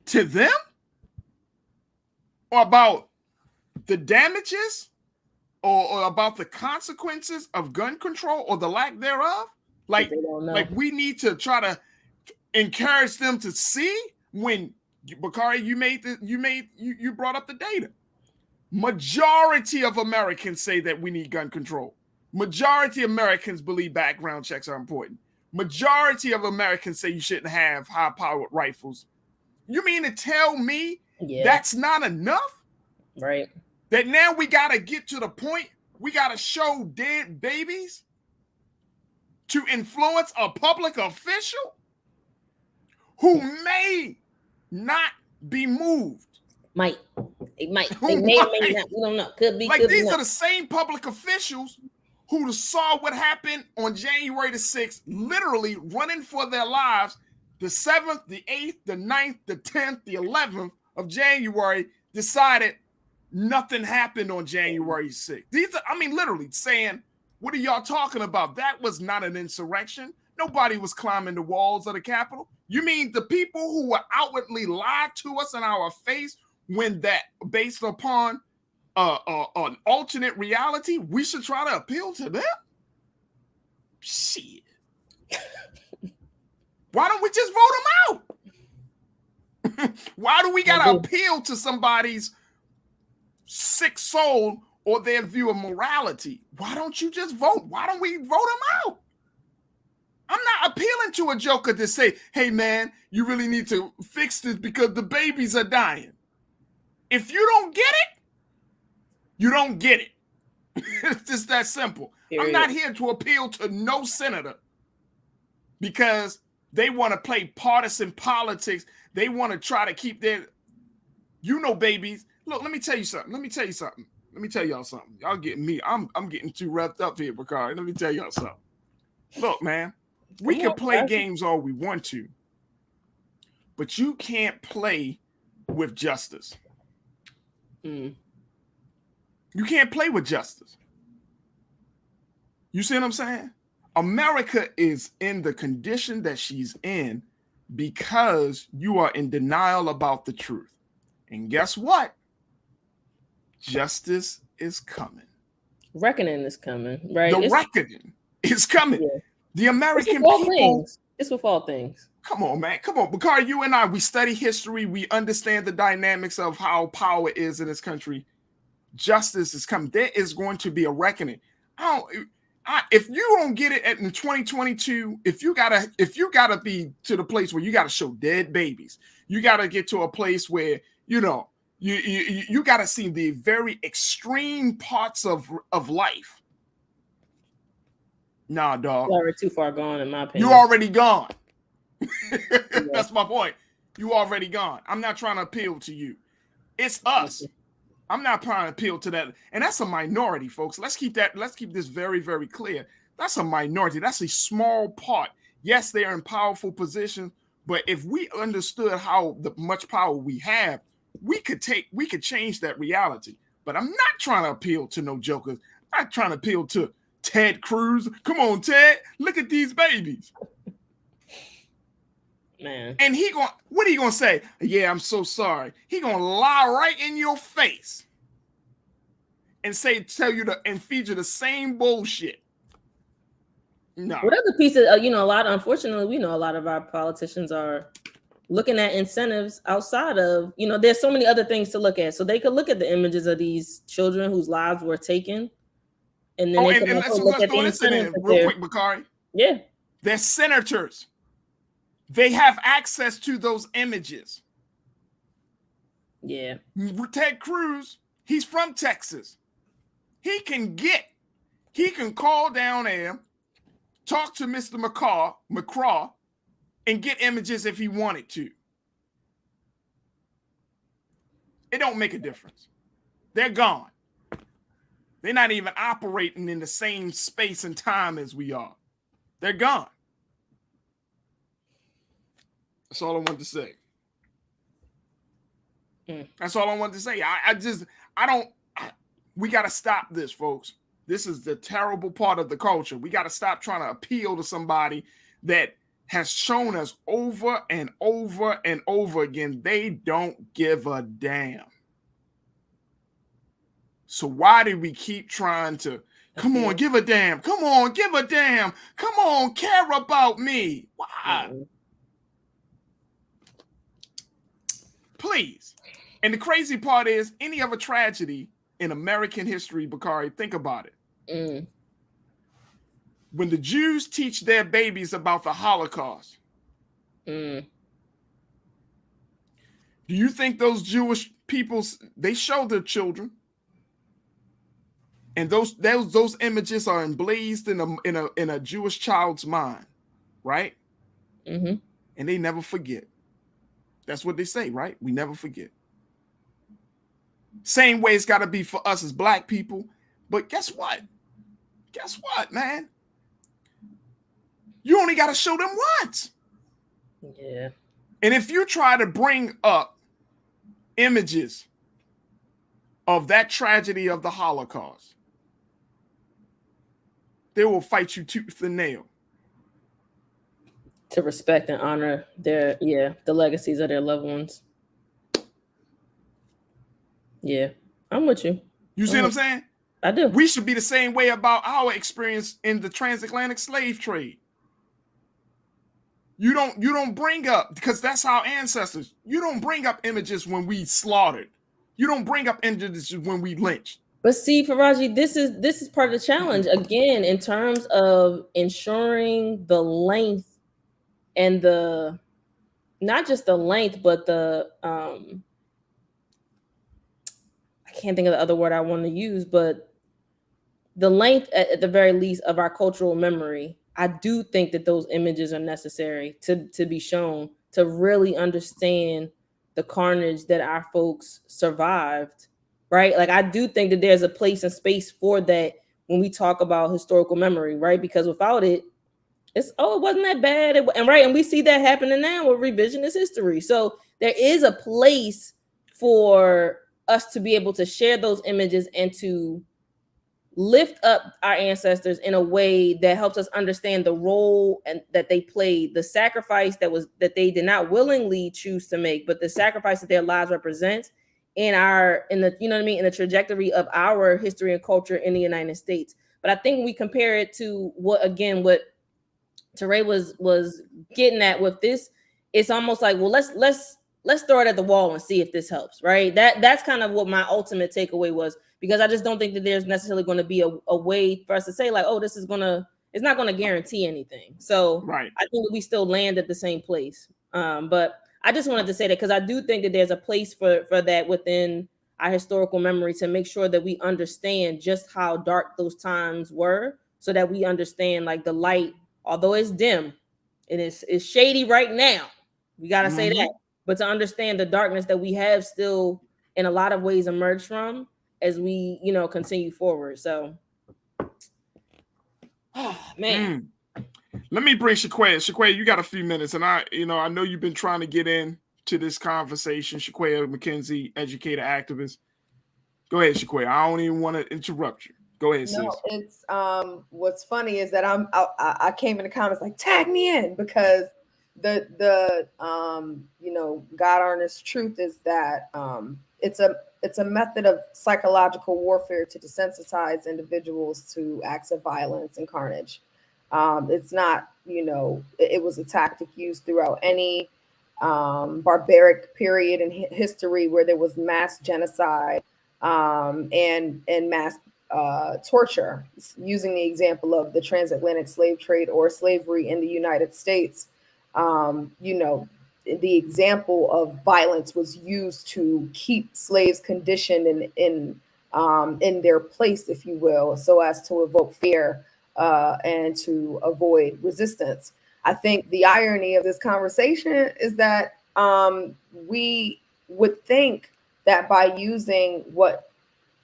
to them? Or about the damages? Or about the consequences of gun control or the lack thereof? Like we need to try to encourage them to see when Bakari, you brought up the data. Majority of Americans say that we need gun control. Majority of Americans believe background checks are important. Majority of Americans say you shouldn't have high-powered rifles. You mean to tell me that's not enough? Right. That now we got to get to the point, we got to show dead babies to influence a public official who may not be moved. It might. They may or may not. We don't know. Could be. Like could these be are the same public officials who saw what happened on January the 6th, literally running for their lives, the 7th, the 8th, the 9th, the 10th, the 11th of January, decided nothing happened on January 6th. These are, I mean, literally saying, what are y'all talking about? That was not an insurrection. Nobody was climbing the walls of the Capitol. You mean the people who were outwardly lied to us in our face when that based upon an alternate reality, we should try to appeal to them? Shit. Why don't we just vote them out? Why do we got to appeal to somebody's sick soul or their view of morality? Why don't you just vote? Why don't we vote them out? I'm not appealing to a joker to say, hey, man, you really need to fix this because the babies are dying. If you don't get it, you don't get it. It's just that simple. Period. I'm not here to appeal to no senator because they want to play partisan politics. They want to try to keep their, babies. Look, let me tell you something. Let me tell y'all something. Y'all getting me. I'm getting too wrapped up here, Bakari. Let me tell y'all something. Look, man, we can play games all we want to, but you can't play with justice. You can't play with justice. You see what I'm saying? America is in the condition that she's in because you are in denial about the truth. And guess what? Justice is coming. Reckoning is coming, right? Reckoning is coming. Yeah. The American people. It's with all things. Come on, man. Come on. Bakari, you and I, we study history. We understand the dynamics of how power is in this country. Justice is coming. There is going to be a reckoning. If you don't get it in 2022, if you gotta be to the place where you gotta show dead babies, you gotta get to a place where you gotta see the very extreme parts of life. Nah, dog. You're already too far gone, in my opinion. You already gone. That's my point. You already gone. I'm not trying to appeal to you. It's us. I'm not trying to appeal to that. And that's a minority, folks. Let's keep this very, very clear. That's a minority. That's a small part. Yes, they are in powerful positions, but if we understood how much power we have, we could change that reality. But I'm not trying to appeal to no jokers. I'm not trying to appeal to Ted Cruz. Come on, Ted. Look at these babies. Man. And what are you gonna say? Yeah, I'm so sorry. He gonna lie right in your face and and feed you the same bullshit. No. What other pieces? Unfortunately, we know a lot of our politicians are looking at incentives outside of, there's so many other things to look at. So they could look at the images of these children whose lives were taken, and then let's throw this in real quick, Bakari. Yeah, they're senators. They have access to those images. Yeah. Ted Cruz, he's from Texas. He can call down there, talk to Mr. McCraw, and get images if he wanted to. It don't make a difference. They're gone. They're not even operating in the same space and time as we are. They're gone. That's all I wanted to say. That's all I wanted to say. We got to stop this, folks. This is the terrible part of the culture. We got to stop trying to appeal to somebody that has shown us over and over and over again they don't give a damn. So why do we keep trying to, come on, give a damn. Come on, give a damn. Come on, care about me. Why? Please. And the crazy part is, any other tragedy in American history, Bakari, think about it. When the Jews teach their babies about the Holocaust, do you think those Jewish people, they show their children, and those images are emblazed in a Jewish child's mind, right? And they never forget. That's what they say, right? We never forget. Same way it's got to be for us as Black people. But guess what? guess what, man? You only got to show them once. Yeah. And if you try to bring up images of that tragedy of the Holocaust, they will fight you tooth and nail. To respect and honor their, the legacies of their loved ones. Yeah, I'm with you. You see what I'm saying? I do. We should be the same way about our experience in the transatlantic slave trade. You don't bring up, because that's our ancestors. You don't bring up images when we slaughtered. You don't bring up images when we lynched. But see, Farajii, this is part of the challenge again in terms of ensuring the length and the, not just the length, but the I can't think of the other word I want to use, but the length at the very least of our cultural memory. I do think that those images are necessary to be shown, to really understand the carnage that our folks survived, right? Like, I do think that there's a place and space for that when we talk about historical memory, right? Because without it, it's, oh, it wasn't that bad. And we see that happening now with revisionist history. So there is a place for us to be able to share those images and to lift up our ancestors in a way that helps us understand the role and that they played, the sacrifice that they did not willingly choose to make, but the sacrifice that their lives represent in the, you know what I mean, in the trajectory of our history and culture in the United States. But I think when we compare it to what Teray was getting at with this, it's almost like, well, let's throw it at the wall and see if this helps, right? That's kind of what my ultimate takeaway was, because I just don't think that there's necessarily going to be a way for us to say like, oh, it's not going to guarantee anything. So right. I think we still land at the same place. But I just wanted to say that because I do think that there's a place for that within our historical memory to make sure that we understand just how dark those times were, so that we understand like the light, although it's dim, it's shady right now. We got to say that. But to understand the darkness that we have still in a lot of ways emerged from as we, continue forward. So, man. Let me bring Shaquaya. Shaquaya, you got a few minutes, and I know you've been trying to get in to this conversation. Shaquaya McKenzie, educator, activist. Go ahead, Shaquaya. I don't even want to interrupt you. Go ahead, sis. No, it's what's funny is that I came in the comments like, tag me in, because the God honest truth is that it's a method of psychological warfare to desensitize individuals to acts of violence and carnage. It's not, it was a tactic used throughout any barbaric period in history where there was mass genocide and mass torture. Using the example of the transatlantic slave trade or slavery in the United States, the example of violence was used to keep slaves conditioned in their place, if you will, so as to evoke fear and to avoid resistance. I think the irony of this conversation is that we would think that by using what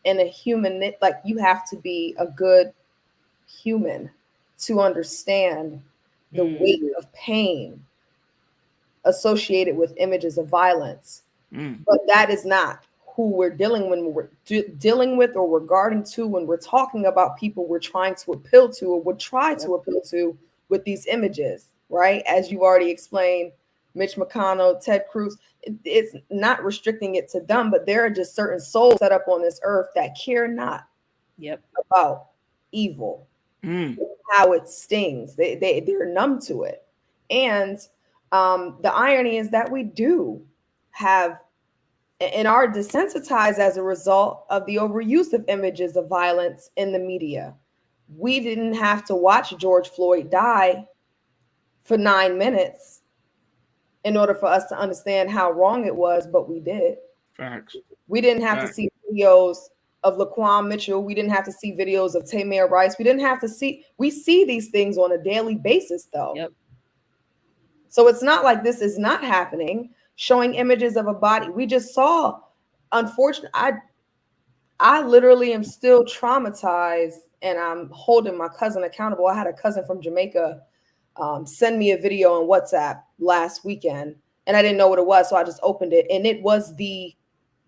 in a human, like, you have to be a good human to understand the weight of pain associated with images of violence. But that is not who we're dealing with or regarding to when we're talking about people we're trying to appeal to or would try to appeal to with these images, right? As you already explained, Mitch McConnell, Ted Cruz, it's not restricting it to them, but there are just certain souls set up on this earth that care not about evil, how it stings. They're numb to it. And the irony is that we do have and are desensitized as a result of the overuse of images of violence in the media. We didn't have to watch George Floyd die for 9 minutes in order for us to understand how wrong it was, but we did. Facts. We didn't have to see videos of Laquan Mitchell. We didn't have to see videos of Tamir Rice. We see these things on a daily basis, though. Yep. So it's not like this is not happening. Showing images of a body. We just saw, unfortunately, I literally am still traumatized and I'm holding my cousin accountable. I had a cousin from Jamaica send me a video on WhatsApp last weekend, and I didn't know what it was, so I just opened it, and it was the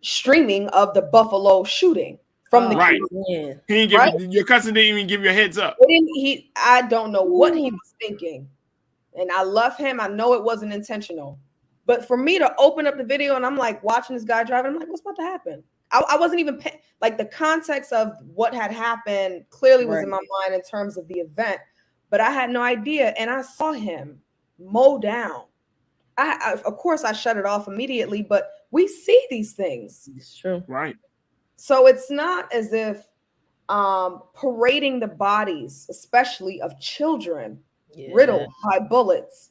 streaming of the Buffalo shooting from the right. kids. He didn't give you, your cousin didn't even give you a heads up. I don't know what he was thinking, and I love him. I know it wasn't intentional, but for me to open up the video and I'm like watching this guy driving, I'm like, what's about to happen? I wasn't even like the context of what had happened clearly was in my mind in terms of the event, but I had no idea. And I saw him mow down. I of course I shut it off immediately, but we see these things. It's true. Right. So it's not as if parading the bodies, especially of children riddled by bullets,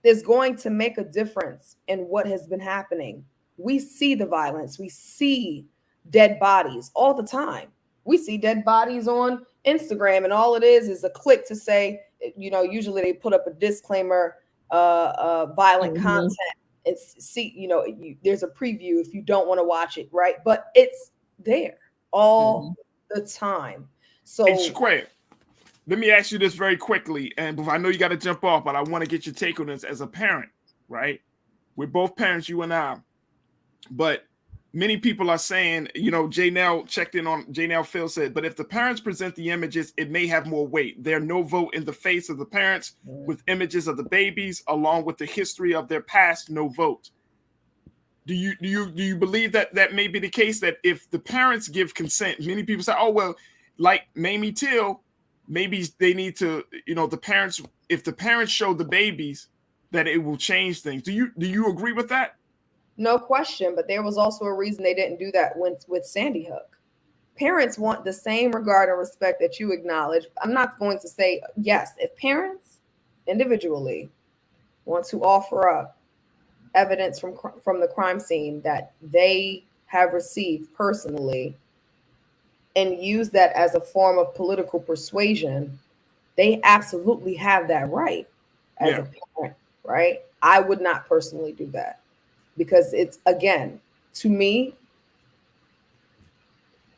is going to make a difference in what has been happening. We see the violence. We see dead bodies all the time. We see dead bodies on Instagram, and all it is a click to say, usually they put up a disclaimer, violent content, and see, there's a preview if you don't want to watch it, right? But it's there all the time. So, hey, Shaquille, let me ask you this very quickly, and I know you got to jump off, but I want to get your take on this as a parent, right? We're both parents, you and I. But many people are saying, Janelle checked in on, Janelle Phil said, but if the parents present the images, it may have more weight. There no vote in the face of the parents with images of the babies, along with the history of their past, no vote. Do you believe that may be the case, that if the parents give consent, many people say, oh, well, like Mamie Till, maybe they need to, the parents, if the parents show the babies, that it will change things. Do you agree with that? No question, but there was also a reason they didn't do that with Sandy Hook. Parents want the same regard and respect that you acknowledge. I'm not going to say, yes, if parents individually want to offer up evidence from the crime scene that they have received personally and use that as a form of political persuasion, they absolutely have that right as a parent, right? I would not personally do that. Because it's, again, to me,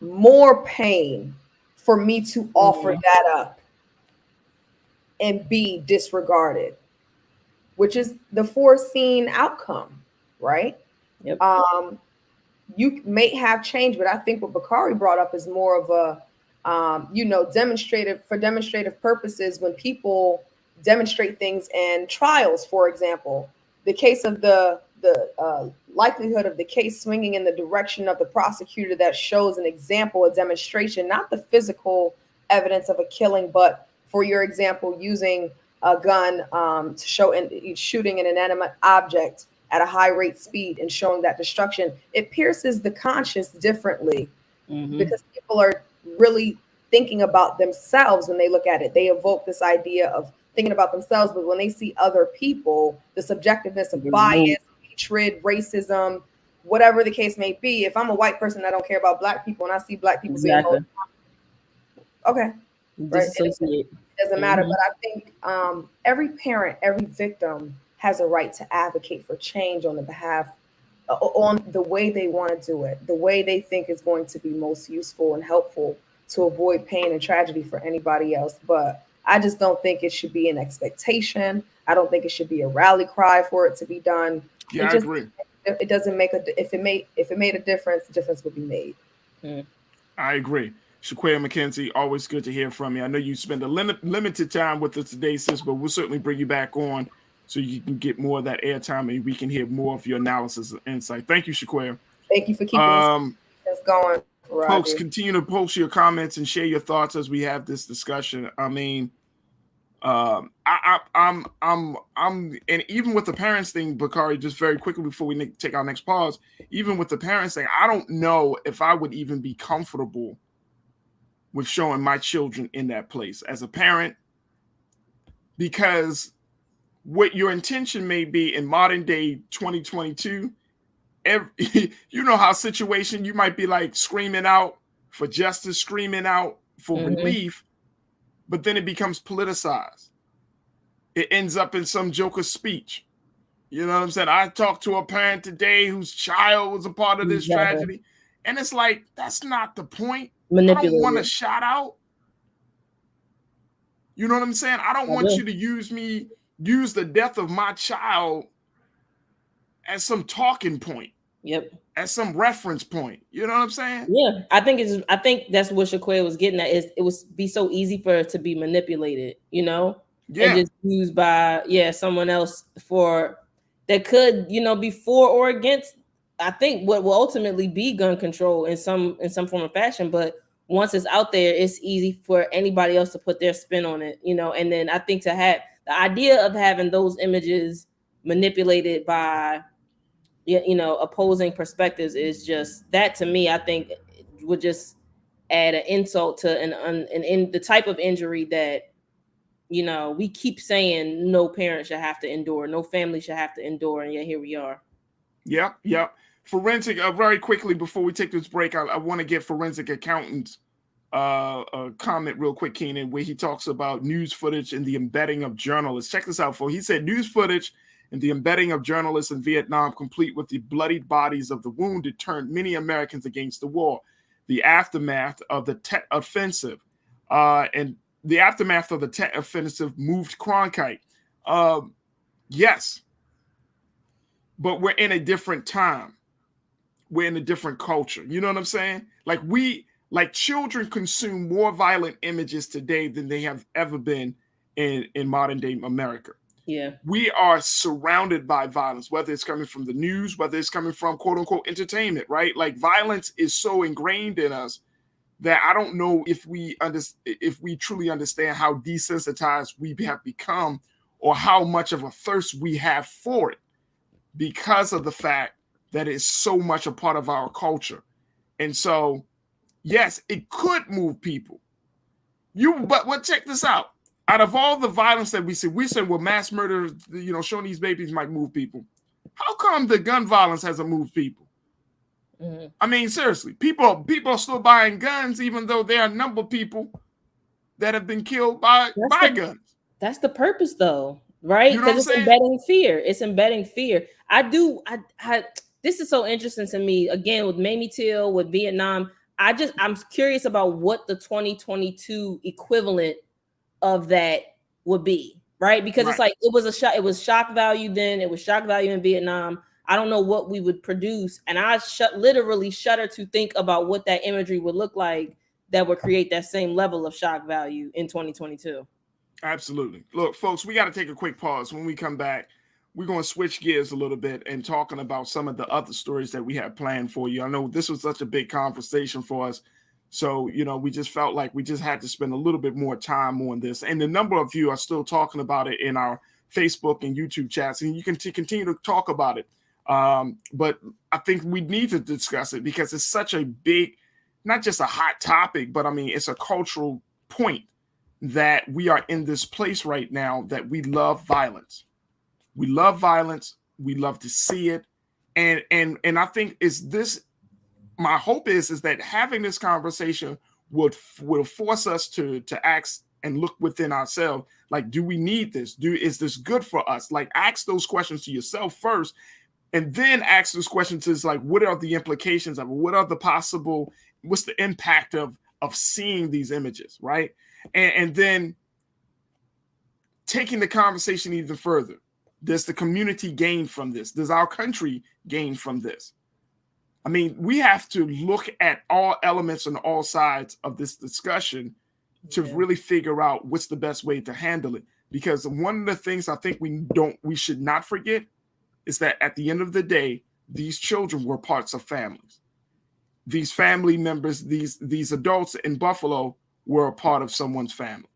more pain for me to offer that up and be disregarded, which is the foreseen outcome, right? Yep. You may have changed, but I think what Bakari brought up is more of a, demonstrative purposes. When people demonstrate things in trials, for example, the case of the likelihood of the case swinging in the direction of the prosecutor that shows an example, a demonstration, not the physical evidence of a killing, but for your example, using a gun to show shooting an inanimate object at a high rate speed and showing that destruction, it pierces the conscience differently because people are really thinking about themselves when they look at it. They evoke this idea of thinking about themselves, but when they see other people, the subjectiveness of bias, hatred, racism, whatever the case may be. If I'm a white person, I don't care about black people, and I see black people being held, okay, right? It doesn't matter. But I think every parent, every victim has a right to advocate for change on the behalf, on the way they want to do it, the way they think is going to be most useful and helpful to avoid pain and tragedy for anybody else. But I just don't think it should be an expectation. I don't think it should be a rally cry for it to be done. Yeah, I agree. It doesn't make if it made a difference, the difference would be made. I agree. Shaquille McKenzie, always good to hear from you. I know you spend a limited time with us today, sis, but we'll certainly bring you back on so you can get more of that airtime and we can hear more of your analysis and insight. Thank you, Shaquille. Thank you for keeping this going. Farajii. Folks, continue to post your comments and share your thoughts as we have this discussion. I mean, I'm and even with the parents thing, Bakari, just very quickly before we take our next pause, even with the parents thing, I don't know if I would even be comfortable with showing my children in that place as a parent, because what your intention may be in modern day 2022, you know how situation, you might be like screaming out for justice, screaming out for relief, but then it becomes politicized. It ends up in some joker's speech. You know what I'm saying? I talked to a parent today whose child was a part of this tragedy. And it's like, that's not the point. I don't want a shout out. You know what I'm saying? I don't want you to use the death of my child as some talking point. Yep. As some reference point. You know what I'm saying? Yeah. I think that's what Shaquille was getting at, is it would be so easy for it to be manipulated, you know? Yeah. And just used by someone else for that could, be for or against, I think, what will ultimately be gun control in some form or fashion. But once it's out there, it's easy for anybody else to put their spin on it, and then I think to have the idea of having those images manipulated by opposing perspectives is just, that to me, I think would just add an insult to an the type of injury that we keep saying no parent should have to endure, no family should have to endure, and yet here we are. Yep. Forensic, very quickly before we take this break, I want to get forensic accountants a comment real quick, Keenan, where he talks about news footage and the embedding of journalists. Check this out, folks. He said news footage and the embedding of journalists in Vietnam, complete with the bloodied bodies of the wounded, turned many Americans against the war. The aftermath of the Tet Offensive, and the aftermath of the Tet Offensive moved Cronkite. Yes, but we're in a different time. We're in a different culture. You know what I'm saying? Like children consume more violent images today than they have ever been in modern day America. Yeah. We are surrounded by violence, whether it's coming from the news, whether it's coming from quote unquote entertainment, right? Like violence is so ingrained in us that I don't know if we truly understand how desensitized we have become, or how much of a thirst we have for it, because of the fact that it's so much a part of our culture. And so, yes, it could move people. But check this out. Out of all the violence that we see, well, mass murder, showing these babies might move people. How come the gun violence hasn't moved people? Mm-hmm. I mean, seriously, people are still buying guns, even though there are a number of people that have been killed by guns. That's the purpose, though, right? Because it's embedding fear. It's embedding fear. This is so interesting to me. Again, with Mamie Till, with Vietnam, I'm curious about what the 2022 equivalent of that would be, right? Because it's like it was shock value then, it was shock value in Vietnam. I don't know what we would produce, and I literally shudder to think about what that imagery would look like that would create that same level of shock value in 2022. Absolutely. Look, folks, we got to take a quick pause. When we come back, we're going to switch gears a little bit and talking about some of the other stories that we have planned for you. I know this was such a big conversation for us. So, we just felt like we just had to spend a little bit more time on this. And the number of you are still talking about it in our Facebook and YouTube chats, and you can continue to talk about it. But I think we need to discuss it because it's such a big, not just a hot topic, but I mean, it's a cultural point that we are in this place right now that we love violence. We love violence. We love to see it. And I think my hope is that having this conversation will force us to ask and look within ourselves. Like, do we need this? Is this good for us? Like, ask those questions to yourself first, and then ask those questions is like, what are the implications of it? What's the impact of seeing these images, right? And then taking the conversation even further. Does the community gain from this? Does our country gain from this? I mean, we have to look at all elements on all sides of this discussion to really figure out what's the best way to handle it. Because one of the things I think we should not forget is that at the end of the day, these children were parts of families. These family members, these adults in Buffalo were a part of someone's family.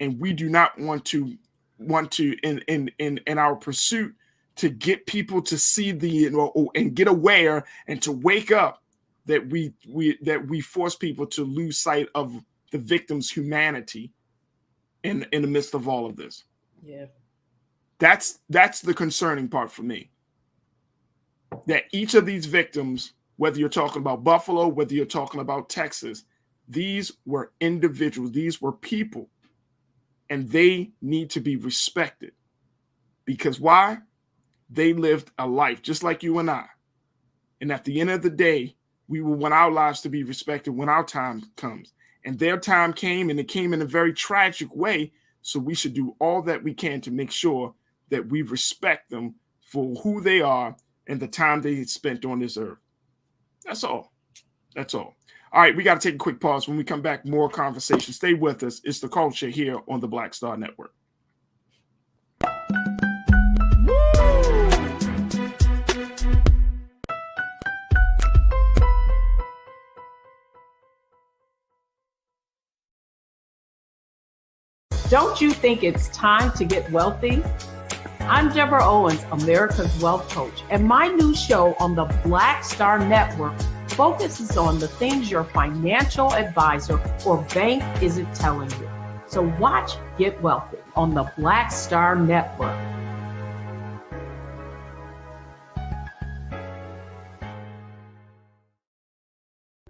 And we do not want to in our pursuit to get people to see and get aware and to wake up that we force people to lose sight of the victim's humanity in the midst of all of this. Yeah. That's the concerning part for me. That each of these victims, whether you're talking about Buffalo, whether you're talking about Texas, these were individuals, these were people, and they need to be respected. Because why? They lived a life just like you and I. And at the end of the day, we will want our lives to be respected when our time comes. And their time came, and it came in a very tragic way So we should do all that we can to make sure that we respect them for who they are and the time they spent on this earth. That's all. That's all. All right, we got to take a quick pause. When we come back, more conversation. Stay with us. It's The Culture here on the Black Star Network. Don't you think it's time to get wealthy? I'm Deborah Owens, America's Wealth Coach, and my new show on the Black Star Network focuses on the things your financial advisor or bank isn't telling you. So watch Get Wealthy on the Black Star Network.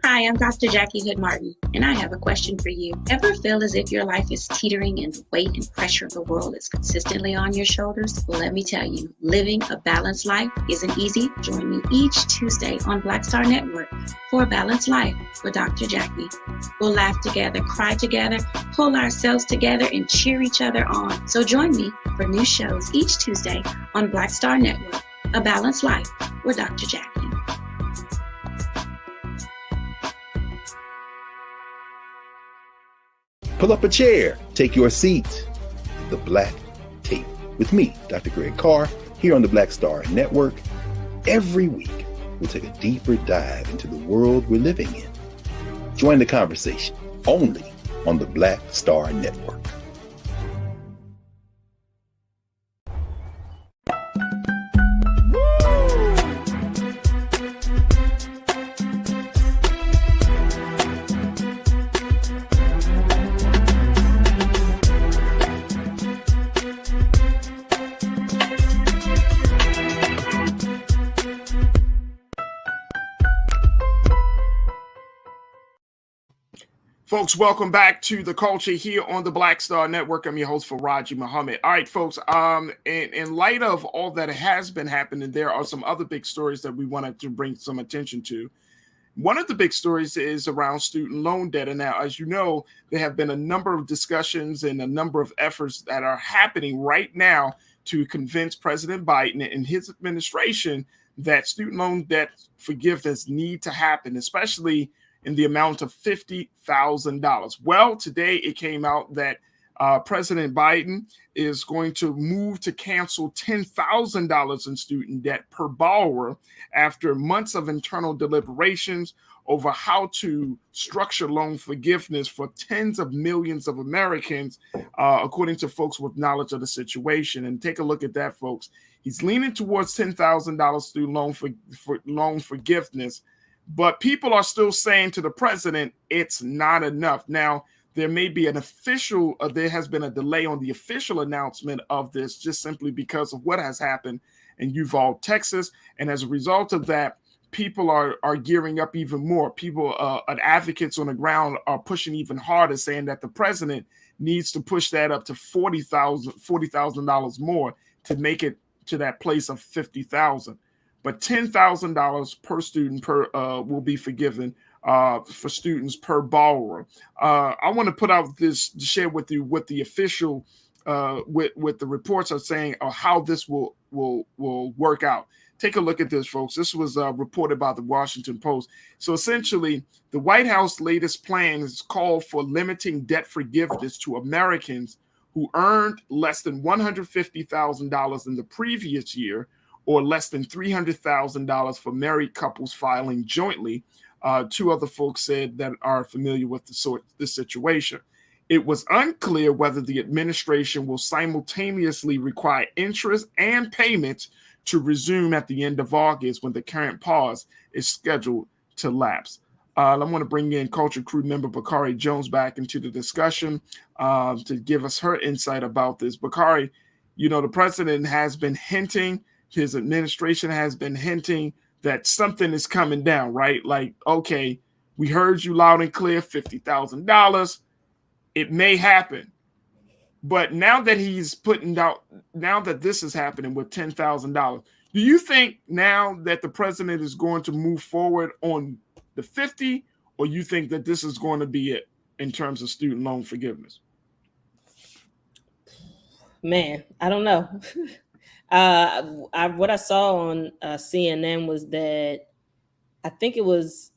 Hi, I'm Dr. Jackie Hood Martin, and I have a question for you. Ever feel as if your life is teetering and the weight and pressure of the world is consistently on your shoulders? Well, let me tell you, living a balanced life isn't easy. Join me each Tuesday on Black Star Network for a Balanced Life with Dr. Jackie. We'll laugh together, cry together, pull ourselves together, and cheer each other on. So join me for new shows each Tuesday on Black Star Network, A Balanced Life with Dr. Jackie. Pull up a chair, take your seat. The Black Tape with me, Dr. Greg Carr, here on the Black Star Network. Every week, we'll take a deeper dive into the world we're living in. Join the conversation only on the Black Star Network. Folks, welcome back to The Culture here on the Black Star Network. I'm your host, Farajii Muhammad. All right, folks, in light of all that has been happening, there are some other big stories that we wanted to bring some attention to. One of the big stories is around student loan debt. And now, as you know, there have been a number of discussions and a number of efforts that are happening right now to convince President Biden and his administration that student loan debt forgiveness need to happen, especially in the amount of $50,000. Well, today it came out that President Biden is going to move to cancel $10,000 in student debt per borrower after months of internal deliberations over how to structure loan forgiveness for tens of millions of Americans, according to folks with knowledge of the situation. And take a look at that, folks. He's leaning towards $10,000 student loan for loan forgiveness. But people are still saying to the president, it's not enough. Now, there may be an official, there has been a delay on the official announcement of this just simply because of what has happened in Uvalde, Texas. And as a result of that, people are gearing up even more. People, advocates on the ground are pushing even harder, saying that the president needs to push that up to $40,000 more to make it to that place of $50,000. But $10,000 per student will be forgiven for students per borrower. I want to put out this to share with you what the official, what the reports are saying or how this will work out. Take a look at this, folks. This was reported by the Washington Post. So essentially, the White House latest plan is called for limiting debt forgiveness to Americans who earned less than $150,000 in the previous year, or less than $300,000 for married couples filing jointly. Two other folks said that are familiar with the situation. It was unclear whether the administration will simultaneously require interest and payments to resume at the end of August when the current pause is scheduled to lapse. I want to bring in Culture Crew member Bakari Jones back into the discussion to give us her insight about this. Bakari, you know, the president has been hinting, his administration has been hinting that something is coming down, right? Like, okay, we heard you loud and clear, $50,000. It may happen. But now that he's putting out, now that this is happening with $10,000, do you think now that the president is going to move forward on the 50, or you think that this is going to be it in terms of student loan forgiveness? Man, I don't know. What I saw on CNN was that I think it was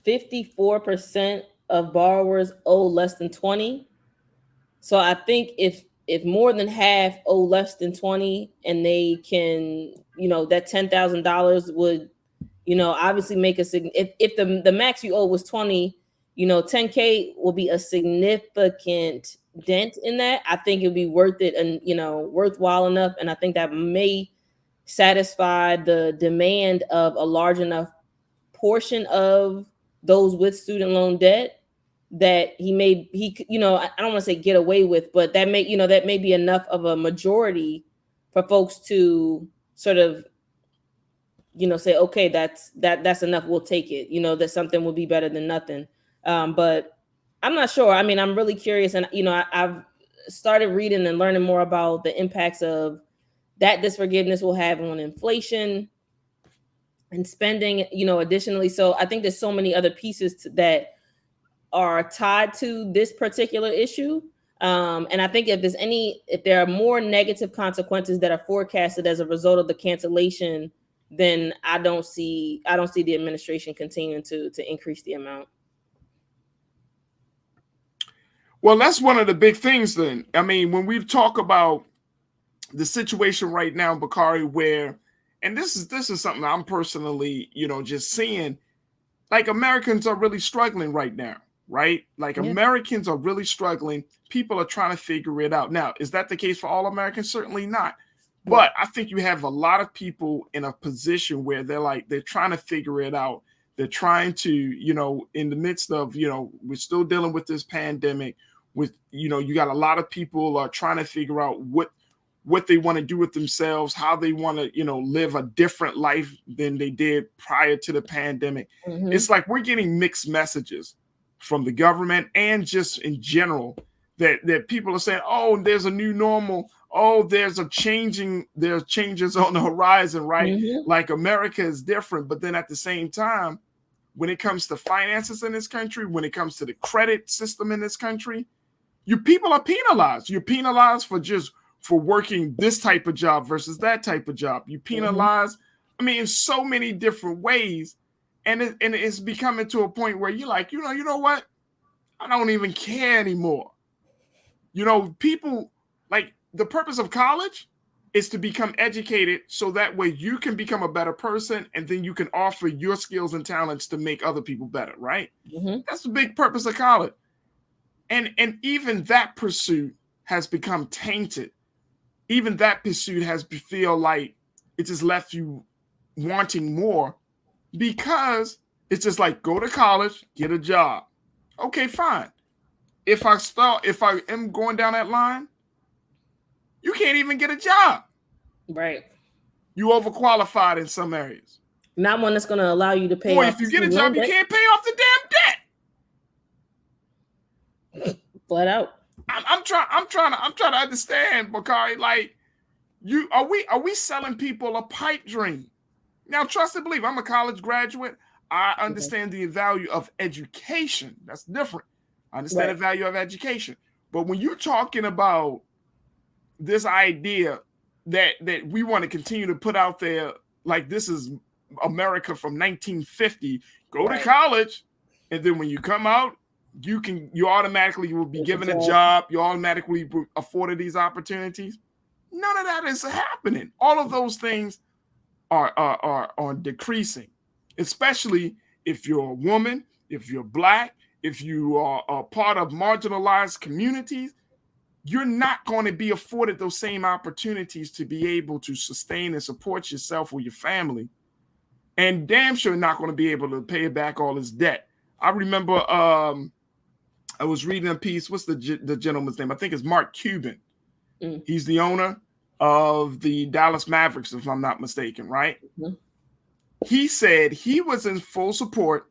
54% of borrowers owe less than 20. So I think if more than half owe less than 20 and they can, that $10,000 would, obviously make if the max you owe was 20, 10K will be a significant dent in that. I think it'll be worth it and, worthwhile enough. And I think that may satisfy the demand of a large enough portion of those with student loan debt that I don't want to say get away with, but that may be enough of a majority for folks to sort of, say, okay, that's enough. We'll take it, that something will be better than nothing. But I'm not sure. I mean, I'm really curious. And, I've started reading and learning more about the impacts of that this forgiveness will have on inflation and spending, additionally. So I think there's so many other pieces that are tied to this particular issue. And I think if there are more negative consequences that are forecasted as a result of the cancellation, then I don't see the administration continuing to increase the amount. Well, that's one of the big things then. I mean, when we talk about the situation right now, Bakari, where, and this is something I'm personally, just seeing, like Americans are really struggling right now, right? Like Americans are really struggling. People are trying to figure it out. Now, is that the case for all Americans? Certainly not. But I think you have a lot of people in a position where they're trying to figure it out. They're trying to, in the midst of, we're still dealing with this pandemic with, you got a lot of people are trying to figure out what they want to do with themselves, how they want to, live a different life than they did prior to the pandemic. Mm-hmm. It's like we're getting mixed messages from the government and just in general that people are saying, oh, there's a new normal. Oh, there's changes on the horizon, right? Mm-hmm. Like America is different. But then at the same time, when it comes to finances in this country, when it comes to the credit system in this country, people are penalized. You're penalized for working this type of job versus that type of job. You penalize, I mean, in so many different ways. And it's becoming to a point where you're like, you know what? I don't even care anymore. People, like, the purpose of college is to become educated so that way you can become a better person and then you can offer your skills and talents to make other people better, right? Mm-hmm. That's the big purpose of college. And even that pursuit has become tainted. Even that pursuit has feel like it just left you wanting more because it's just like, go to college, get a job. Okay, fine. If I am going down that line, you can't even get a job. Right. You overqualified in some areas. Not one that's going to allow you to pay. Or if you get a job, you can't pay off the damn debt. Flat out. I'm trying to understand, Bakari. Like, are we selling people a pipe dream? Now, trust and believe. I'm a college graduate. I understand the value of education. That's different. I understand the value of education. But when you're talking about this idea that we want to continue to put out there, like this is America from 1950, go to college, and then when you come out, you automatically will be given a job. You automatically afforded these opportunities. None of that is happening. All of those things are decreasing, especially if you're a woman, if you're Black, if you are a part of marginalized communities. You're not going to be afforded those same opportunities to be able to sustain and support yourself or your family, and damn sure not going to be able to pay back all this debt. I remember I was reading a piece. What's the gentleman's name? I think it's Mark Cuban. He's the owner of the Dallas Mavericks, if I'm not mistaken, right? Mm-hmm. He said he was in full support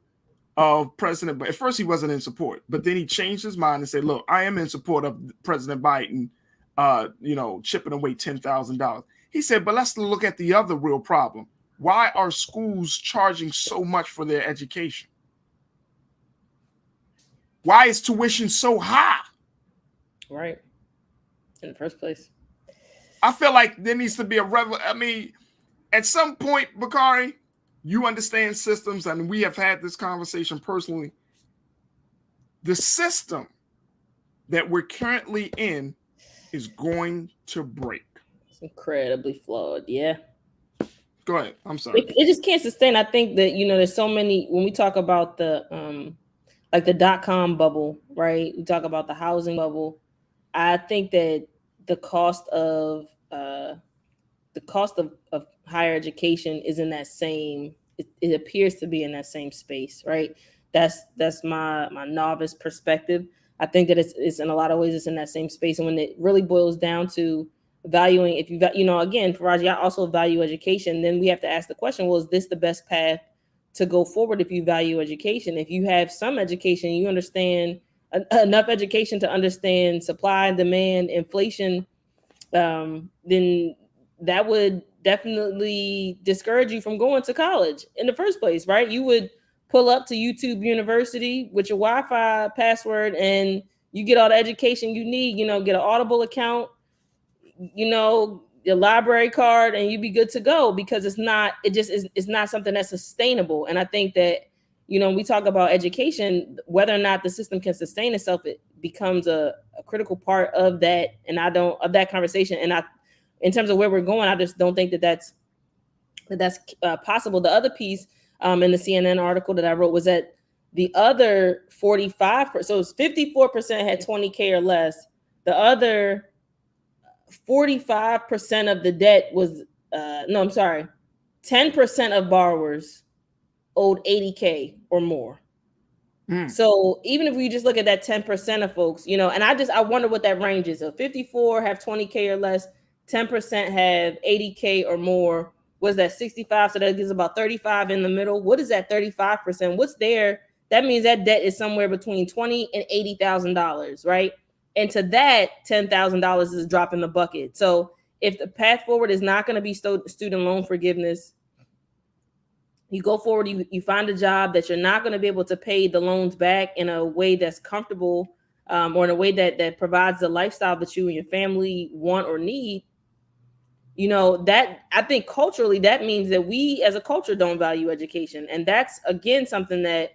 of President, but at first he wasn't in support, but then he changed his mind and said, look, I am in support of President Biden, chipping away $10,000. He said, but let's look at the other real problem. Why are schools charging so much for their education? Why is tuition so high? Right. In the first place. I feel like there needs to be a I mean, at some point, Bakari, you understand systems, and we have had this conversation personally. The system that we're currently in is going to break. It's incredibly flawed. Yeah. Go ahead. I'm sorry. It just can't sustain. I think that, there's so many, when we talk about the like the .com bubble, right? We talk about the housing bubble. I think that the cost of higher education is in that same, it appears to be in that same space, right? That's my novice perspective. I think that it's in a lot of ways it's in that same space. And when it really boils down to valuing, if you again, Farajii, I also value education, then we have to ask the question, well, is this the best path to go forward if you value education? If you have some education, you understand enough education to understand supply and demand, inflation, then that would definitely discourage you from going to college in the first place, right? You would pull up to YouTube University with your Wi-Fi password and you get all the education you need, get an Audible account, your library card, and you'd be good to go, because it's not something that's sustainable. And I think that, we talk about education, whether or not the system can sustain itself, it becomes a critical part of that. And of that conversation. And in terms of where we're going, I just don't think that's possible. The other piece in the CNN article that I wrote was that the other 45%, so it's 54% had 20K or less. The other 45% of the debt was, 10% of borrowers owed 80K or more. So even if we just look at that 10% of folks, and I wonder what that range is. So 54 have 20K or less, 10% have 80K or more. Was that 65? So that gives about 35 in the middle. What is that 35%? What's there? That means that debt is somewhere between $20,000 and $80,000, right? And to that, $10,000 is a drop in the bucket. So if the path forward is not going to be student loan forgiveness, you go forward, you find a job that you're not going to be able to pay the loans back in a way that's comfortable, or in a way that provides the lifestyle that you and your family want or need. That I think culturally, that means that we as a culture don't value education. And that's, again, something that,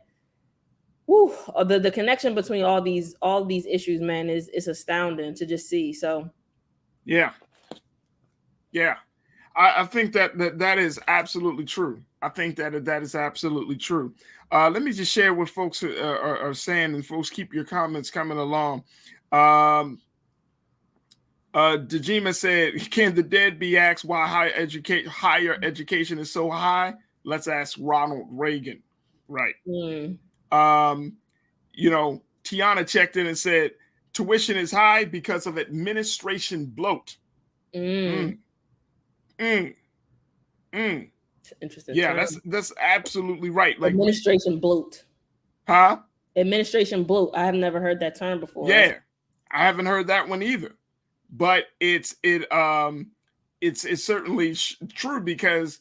the connection between all these issues, man, is astounding to just see. So, yeah. I think that is absolutely true. I think that is absolutely true. Let me just share what folks are saying, and folks, keep your comments coming along. Dejima said, "Can the dead be asked why higher education is so high?" Let's ask Ronald Reagan. Right. Tiana checked in and said, "Tuition is high because of administration bloat." Interesting. Yeah, term. that's absolutely right. Like administration bloat. Huh? Administration bloat. I have never heard that term before. Yeah, I haven't heard that one either. But it's certainly true, because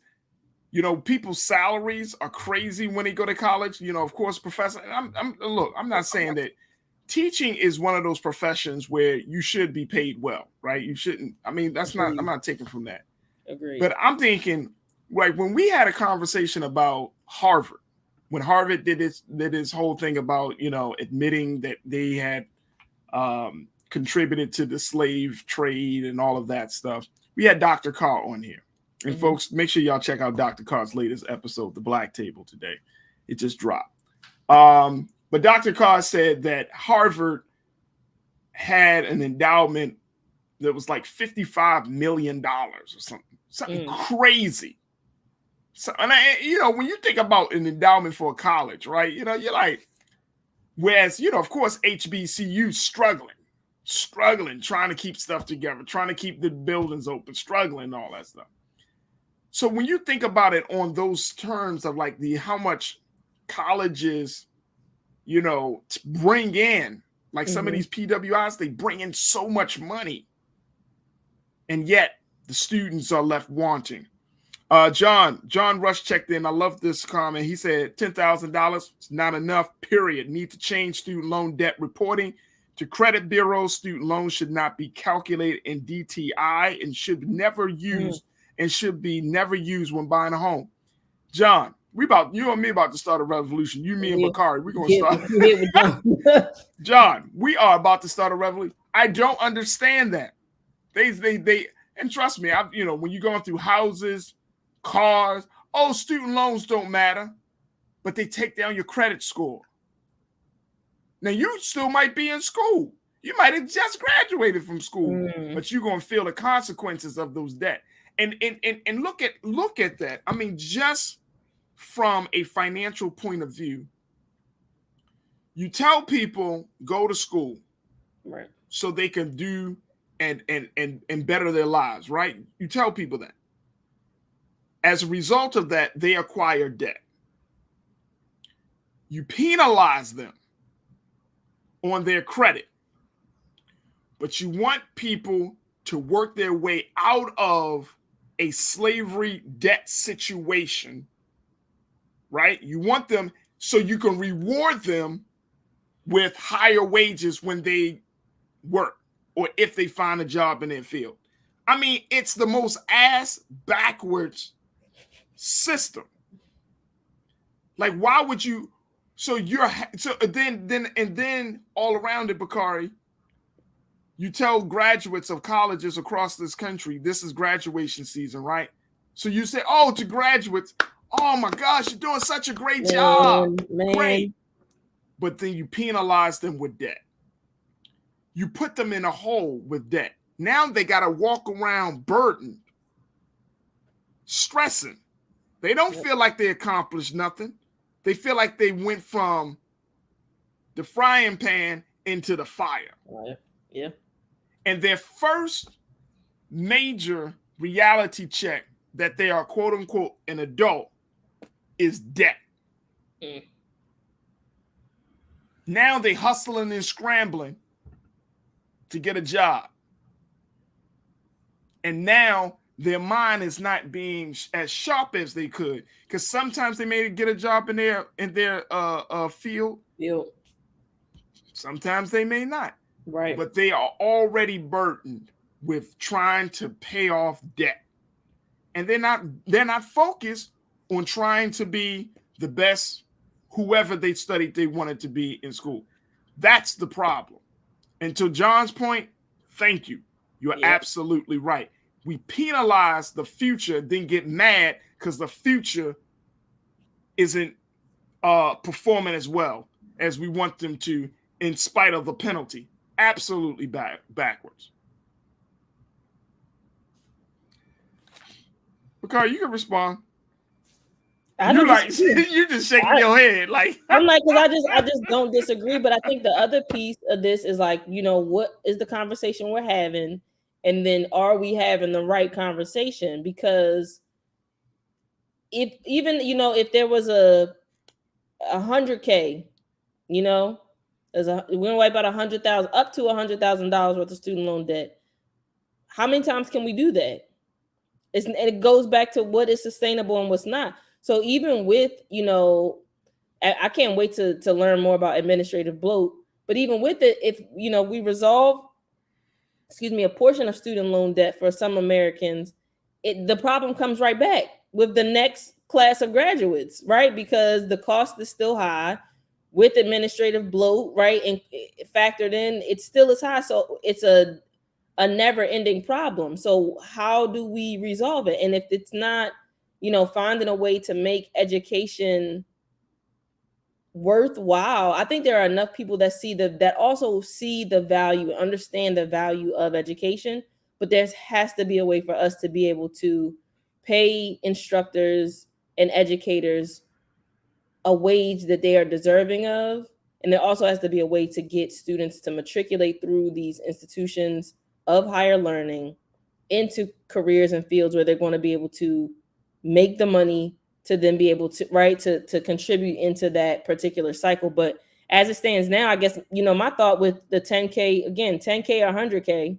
people's salaries are crazy when they go to college. Of course, professor. I'm not saying that teaching is one of those professions where you should be paid well, right? You shouldn't. I mean, that's Agreed. not. I'm not taking from that. Agreed. But I'm thinking, like, when we had a conversation about Harvard, when Harvard did this whole thing about admitting that they had contributed to the slave trade and all of that stuff, we had Dr. Carr on here. And folks, make sure y'all check out Dr. Carr's latest episode, The Black Table, today. It just dropped. But Dr. Carr said that Harvard had an endowment that was like $55 million or something crazy. So, and when you think about an endowment for a college, right? You're like, whereas, of course, HBCU struggling, trying to keep stuff together, trying to keep the buildings open, struggling, all that stuff. So when you think about it on those terms of like how much colleges, bring in, like some of these PWIs, they bring in so much money, and yet the students are left wanting. John Rush checked in. I love this comment. He said $10,000 is not enough, period. Need to change student loan debt reporting. To credit bureaus, student loans should not be calculated in DTI and should never use and should be never used when buying a home. John, you and me about to start a revolution. You, me, and Bakari, we're gonna start. John, we are about to start a revolution. I don't understand that. They and trust me, when you're going through houses, cars, student loans don't matter, but they take down your credit score. Now, you still might be in school. You might have just graduated from school, but you're going to feel the consequences of those debt. And look at that. I mean, just from a financial point of view, you tell people go to school, right, so they can do and better their lives, right? You tell people that. As a result of that, they acquire debt. You penalize them on their credit, but you want people to work their way out of a slavery debt situation, right? You want them so you can reward them with higher wages when they work or if they find a job in their field. I mean, it's the most ass backwards system. Like, why would you? So then all around it, Bakari, you tell graduates of colleges across this country, this is graduation season, right? So you say, to graduates, oh my gosh, you're doing such a great job. Great. But then you penalize them with debt. You put them in a hole with debt. Now they got to walk around burdened, stressing. They don't feel like they accomplished nothing. They feel like they went from the frying pan into the fire. Right. Yeah. And their first major reality check that they are, quote unquote, an adult is debt. Now they hustling and scrambling to get a job. And now their mind is not being as sharp as they could, because sometimes they may get a job in their field. Sometimes they may not. Right. But they are already burdened with trying to pay off debt. And they're not focused on trying to be the best whoever they studied they wanted to be in school. That's the problem. And to John's point, thank you. You're absolutely right. We penalize the future, then get mad because the future isn't performing as well as we want them to, in spite of the penalty. Absolutely backwards. Bakari, you can respond. You just shaking your head like I'm like, because I just don't disagree, but I think the other piece of this is like, what is the conversation we're having, and then are we having the right conversation? Because if even if there was a 100K, there's we're gonna wipe out $100,000 up to $100,000 worth of student loan debt. How many times can we do that? And it goes back to what is sustainable and what's not. So even with, I can't wait to learn more about administrative bloat, but even with it, if, we resolve, a portion of student loan debt for some Americans, the problem comes right back with the next class of graduates, right? Because the cost is still high with administrative bloat, right? And factored in, it still is high. So it's a never-ending problem. So how do we resolve it? And if it's not, finding a way to make education worthwhile, I think there are enough people that also see the value, understand the value of education, but there has to be a way for us to be able to pay instructors and educators a wage that they are deserving of. And there also has to be a way to get students to matriculate through these institutions of higher learning into careers and fields where they're going to be able to make the money to then be able to, to contribute into that particular cycle. But as it stands now, I guess, my thought with the 10K, again, 10K or 100K,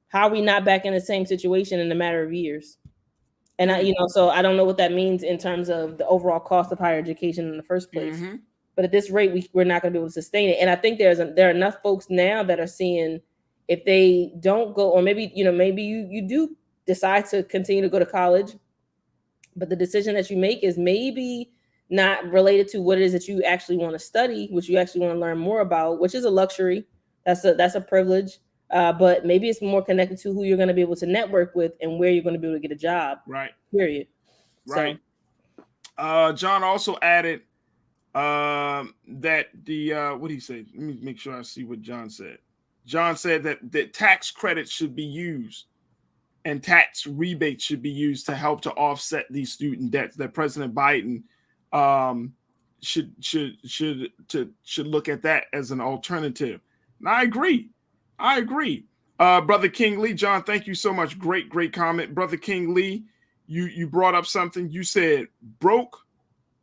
how are we not back in the same situation in a matter of years? And so I don't know what that means in terms of the overall cost of higher education in the first place. But at this rate, we're not going to be able to sustain it. And I think there are enough folks now that are seeing, if they don't go, or maybe you do decide to continue to go to college, but the decision that you make is maybe not related to what it is that you actually want to study, which you actually want to learn more about, which is a luxury. That's a privilege. But maybe it's more connected to who you're going to be able to network with and where you're going to be able to get a job. Right. Period. Right. So. John also added that the what did he say? Let me make sure I see what John said. John said that tax credits should be used and tax rebates should be used to help to offset these student debts. That President Biden should look at that as an alternative. And I agree. Brother King Lee, John, thank you so much. Great comment. Brother King Lee, you brought up something. You said broke.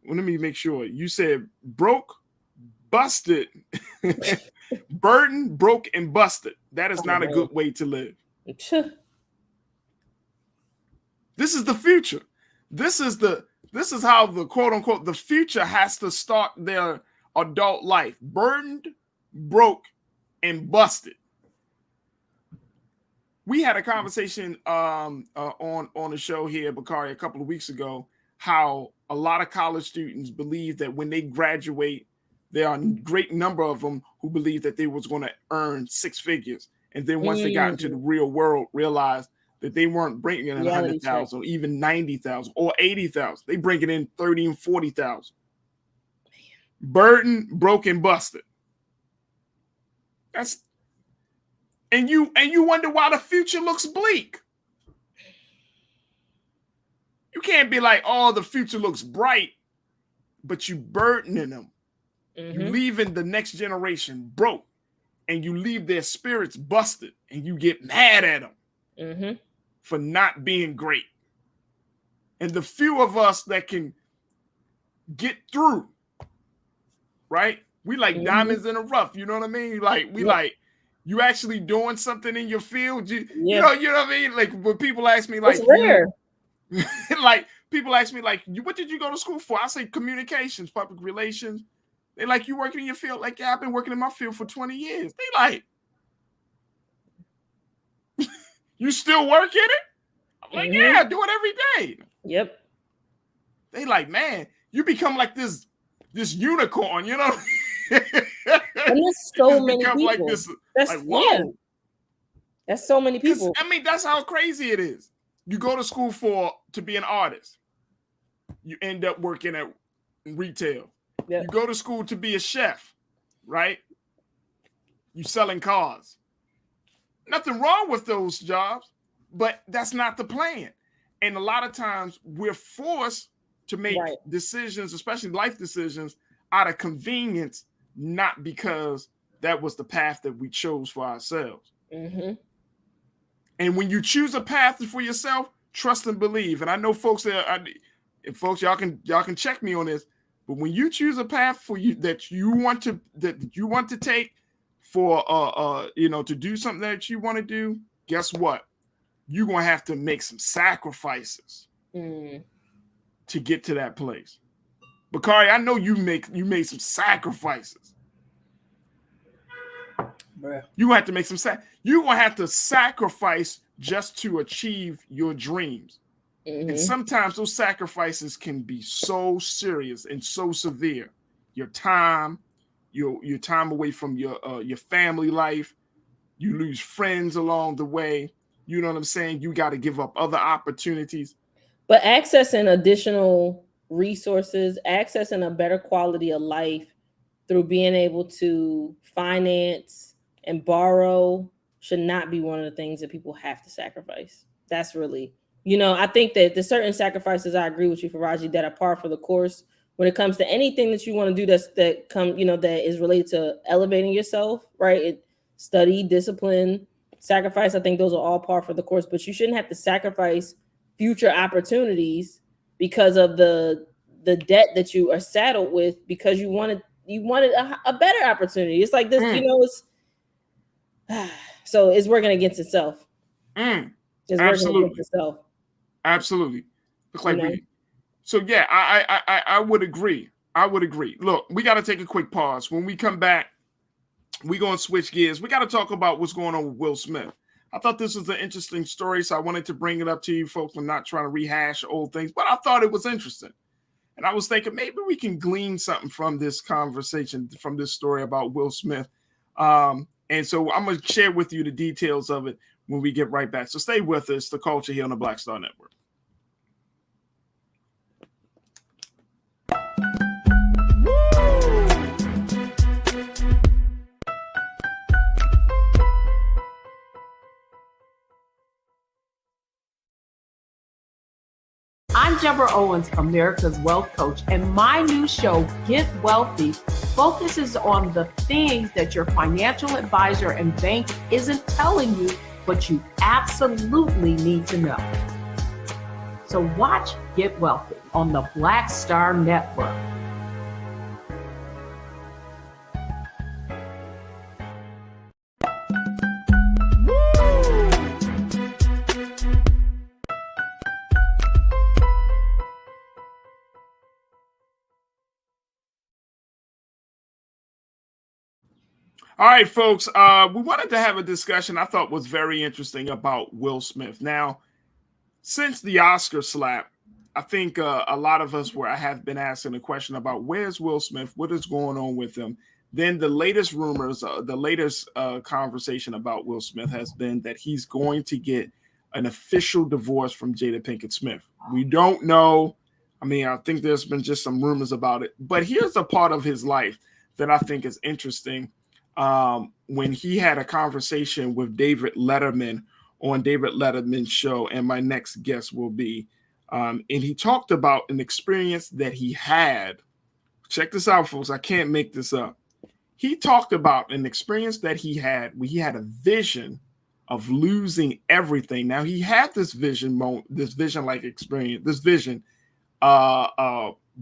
Well, let me make sure. You said broke, busted, burdened, broke, and busted. That is not a good way to live. This is the future. This is how the quote unquote the future has to start their adult life. Burdened, broke, and busted. We had a conversation on the show here, Bakari, a couple of weeks ago, how a lot of college students believe that when they graduate, there are a great number of them who believe that they was going to earn six figures. And then once they got into the real world, realized that they weren't bringing in 100,000 or even 90,000 or 80,000. They bring it in 30 and 40,000. Burdened, broken, busted. And you wonder why the future looks bleak. You can't be like, oh, the future looks bright, but you burdening them. Mm-hmm. You leaving the next generation broke, and you leave their spirits busted, and you get mad at them for not being great. And the few of us that can get through, right? We like diamonds in the rough. You know what I mean? Like you actually doing something in your field. You know what I mean? Like when people ask me, like, it's rare. Like people ask me, like, what did you go to school for? I say communications, public relations. They like, you working in your field? Like, yeah, I've been working in my field for 20 years. They like, you still work in it? I'm like, yeah, I do it every day. Yep. They like, man, you become like this unicorn, you know? And there's so many people. Like this, that's like, whoa. That's so many people. I mean, that's how crazy it is. You go to school to be an artist. You end up working at retail. Yep. You go to school to be a chef, right? You selling cars. Nothing wrong with those jobs, but that's not the plan. And a lot of times we're forced to make decisions, especially life decisions, out of convenience, not because that was the path that we chose for ourselves. Mm-hmm. And when you choose a path for yourself, trust and believe. And I know folks y'all can check me on this. But when you choose a path for you that you want to take for to do something that you want to do, guess what? You're gonna have to make some sacrifices to get to that place. Bakari, I know you made some sacrifices. Bruh. You have to make you're gonna have to sacrifice just to achieve your dreams. Mm-hmm. And sometimes those sacrifices can be so serious and so severe. Your time, your time away from your family life, you lose friends along the way. You know what I'm saying? You got to give up other opportunities. But accessing additional resources, accessing a better quality of life through being able to finance and borrow should not be one of the things that people have to sacrifice. That's really, I think that there's certain sacrifices, I agree with you, Farajii, that are par for the course when it comes to anything that you want to do that is related to elevating yourself, right? Study, discipline, sacrifice. I think those are all par for the course, but you shouldn't have to sacrifice future opportunities because of the debt that you are saddled with because you wanted a better opportunity. It's like this, it's so it's working against itself. It's working against itself. Absolutely. Looks like so yeah, I would agree. I would agree. Look, we got to take a quick pause. When we come back, we're going to switch gears. We got to talk about what's going on with Will Smith. I thought this was an interesting story, so I wanted to bring it up to you folks. I'm not trying to rehash old things, but I thought it was interesting. And I was thinking maybe we can glean something from this conversation, from this story about Will Smith. And so I'm going to share with you the details of it when we get right back. So stay with us, The Culture, here on the Black Star Network. I'm Deborah Owens, America's Wealth Coach, and my new show, Get Wealthy, focuses on the things that your financial advisor and bank isn't telling you, but you absolutely need to know. So watch Get Wealthy on the Black Star Network. All right, folks, we wanted to have a discussion I thought was very interesting about Will Smith. Now, since the Oscar slap, I think a lot of us have been asking the question about where's Will Smith? What is going on with him? Then the latest rumors, the latest conversation about Will Smith has been that he's going to get an official divorce from Jada Pinkett Smith. We don't know. I mean, I think there's been just some rumors about it. But here's a part of his life that I think is interesting. When he had a conversation with David Letterman on David Letterman's show, and my next guest will be, and he talked about an experience that he had. Check this out, folks. I can't make this up. He talked about an experience that he had where he had a vision of losing everything. Now, he had this vision-like experience, this vision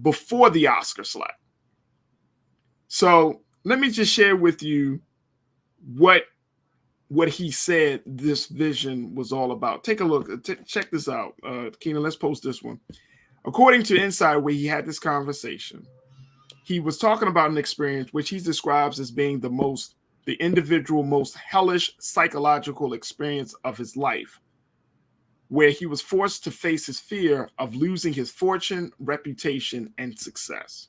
before the Oscar slap. So let me just share with you what he said this vision was all about. Take a look. Check this out. Keenan, let's post this one. According to Inside, where he had this conversation, he was talking about an experience which he describes as being the individual most hellish psychological experience of his life, where he was forced to face his fear of losing his fortune, reputation, and success.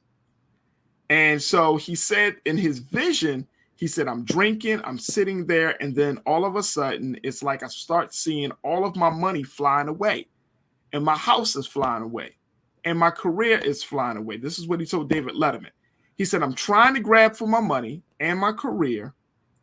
And so he said in his vision, he said, I'm drinking, I'm sitting there, and then all of a sudden, it's like I start seeing all of my money flying away, and my house is flying away, and my career is flying away. This is what he told David Letterman. He said, I'm trying to grab for my money and my career.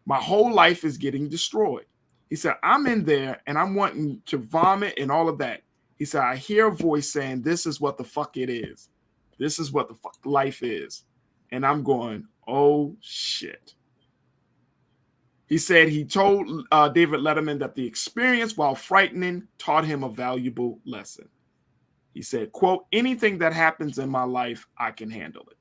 My whole life is getting destroyed. He said, I'm in there, and I'm wanting to vomit and all of that. He said, I hear a voice saying, this is what the fuck it is. This is what the fuck life is. And I'm going, oh, shit. He said he told David Letterman that the experience, while frightening, taught him a valuable lesson. He said, quote, anything that happens in my life, I can handle it.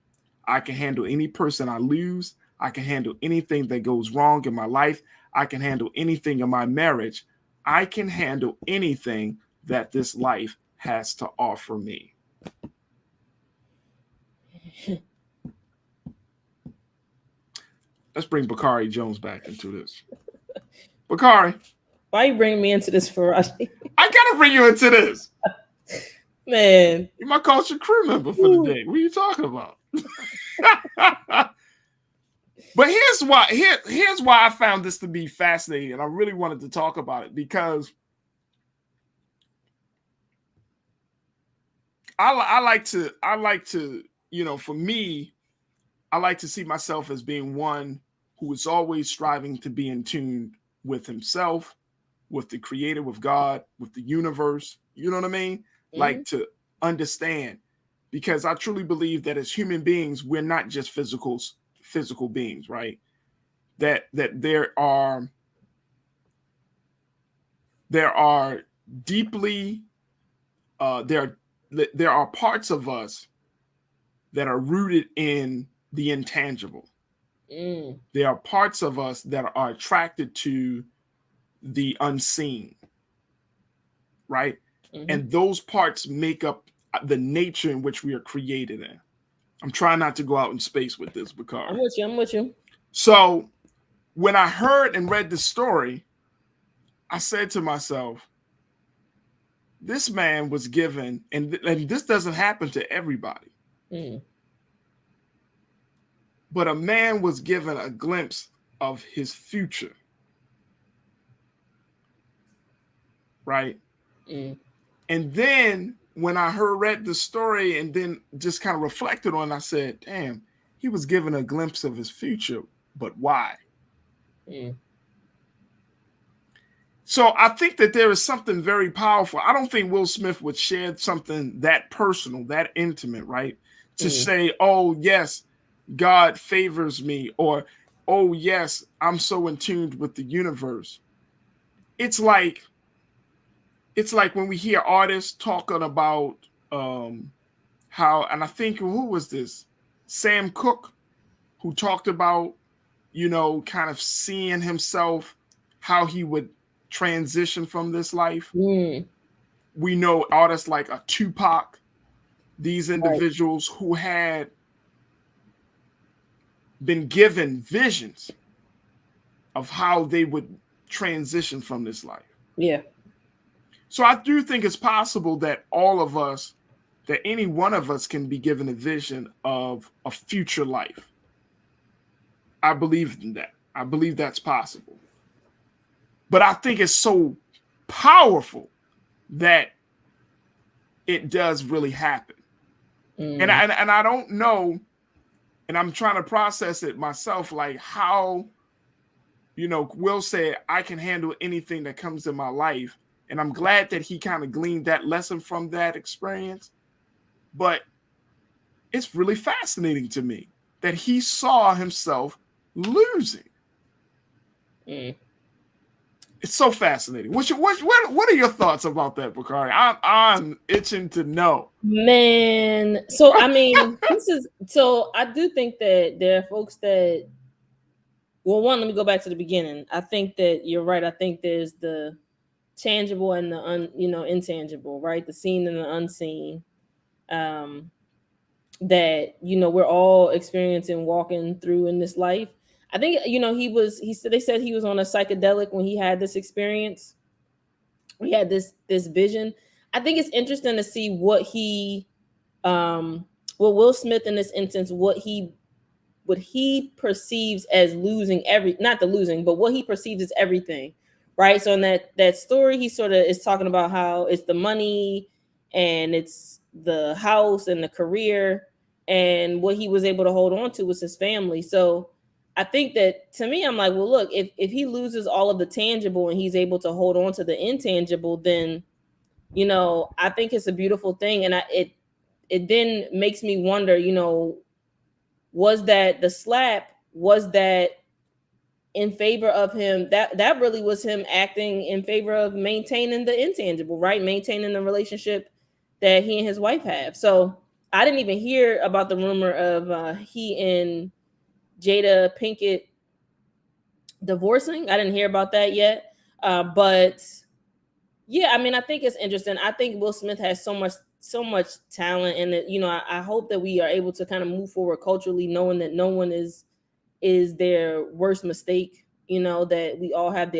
I can handle any person I lose. I can handle anything that goes wrong in my life. I can handle anything in my marriage. I can handle anything that this life has to offer me. Let's bring Bakari Jones back into this. Bakari. Why are you bringing me into this, Farajii? I got to bring you into this. Man. You're my culture crew member for the day. What are you talking about? But here's why I found this to be fascinating, and I really wanted to talk about it because I like to, you know, for me, I like to see myself as being one who is always striving to be in tune with himself, with the creator, with God, with the universe. You know what I mean? Mm-hmm. Like to understand, because I truly believe that as human beings, we're not just physical beings, right? That there are deeply there are parts of us that are rooted in the intangible. There are parts of us that are attracted to the unseen, right? Mm-hmm. And those parts make up the nature in which we are created in. I'm trying not to go out in space with this, Bakari. I'm with you. So when I heard and read the story, I said to myself, this man was given, and this doesn't happen to everybody, but a man was given a glimpse of his future, right? And then when I read the story and then just kind of reflected on it, I said, damn, he was given a glimpse of his future, but why? So I think that there is something very powerful. I don't think Will Smith would share something that personal, that intimate, right? To say, oh, yes, God favors me, or, oh, yes, I'm so in tune with the universe. It's like when we hear artists talking about how, and I think, who was this? Sam Cooke, who talked about, kind of seeing himself, how he would transition from this life. We know artists like a Tupac, these individuals who had been given visions of how they would transition from this life. Yeah. So I do think it's possible that all of us, that any one of us can be given a vision of a future life. I believe in that. I believe that's possible. But I think it's so powerful that it does really happen. And I don't know, and I'm trying to process it myself, like how, Will said, I can handle anything that comes in my life. And I'm glad that he kind of gleaned that lesson from that experience. But it's really fascinating to me that he saw himself losing. It's so fascinating. What are your thoughts about that, Bakari? I'm itching to know. Man, so I mean, I do think that there are folks that, well, one, let me go back to the beginning. I think that you're right. I think there's the tangible and the intangible, right? The seen and the unseen. That we're all experiencing, walking through in this life. I think they said he was on a psychedelic when he had this experience. We had this vision. I think it's interesting to see what Will Smith in this instance, what he perceives as losing what he perceives as everything, right? So in that story, he sort of is talking about how it's the money and it's the house and the career, and what he was able to hold on to was his family. So I think that, to me, I'm like, well, look, if he loses all of the tangible and he's able to hold on to the intangible, then, I think it's a beautiful thing. And it then makes me wonder, was that the slap, was that in favor of him? That really was him acting in favor of maintaining the intangible, right? Maintaining the relationship that he and his wife have. So I didn't even hear about the rumor of he and Jada Pinkett divorcing. I didn't hear about that yet. But yeah, I mean, I think it's interesting. I think Will Smith has so much talent, and that, I hope that we are able to kind of move forward culturally, knowing that no one is their worst mistake. That we all have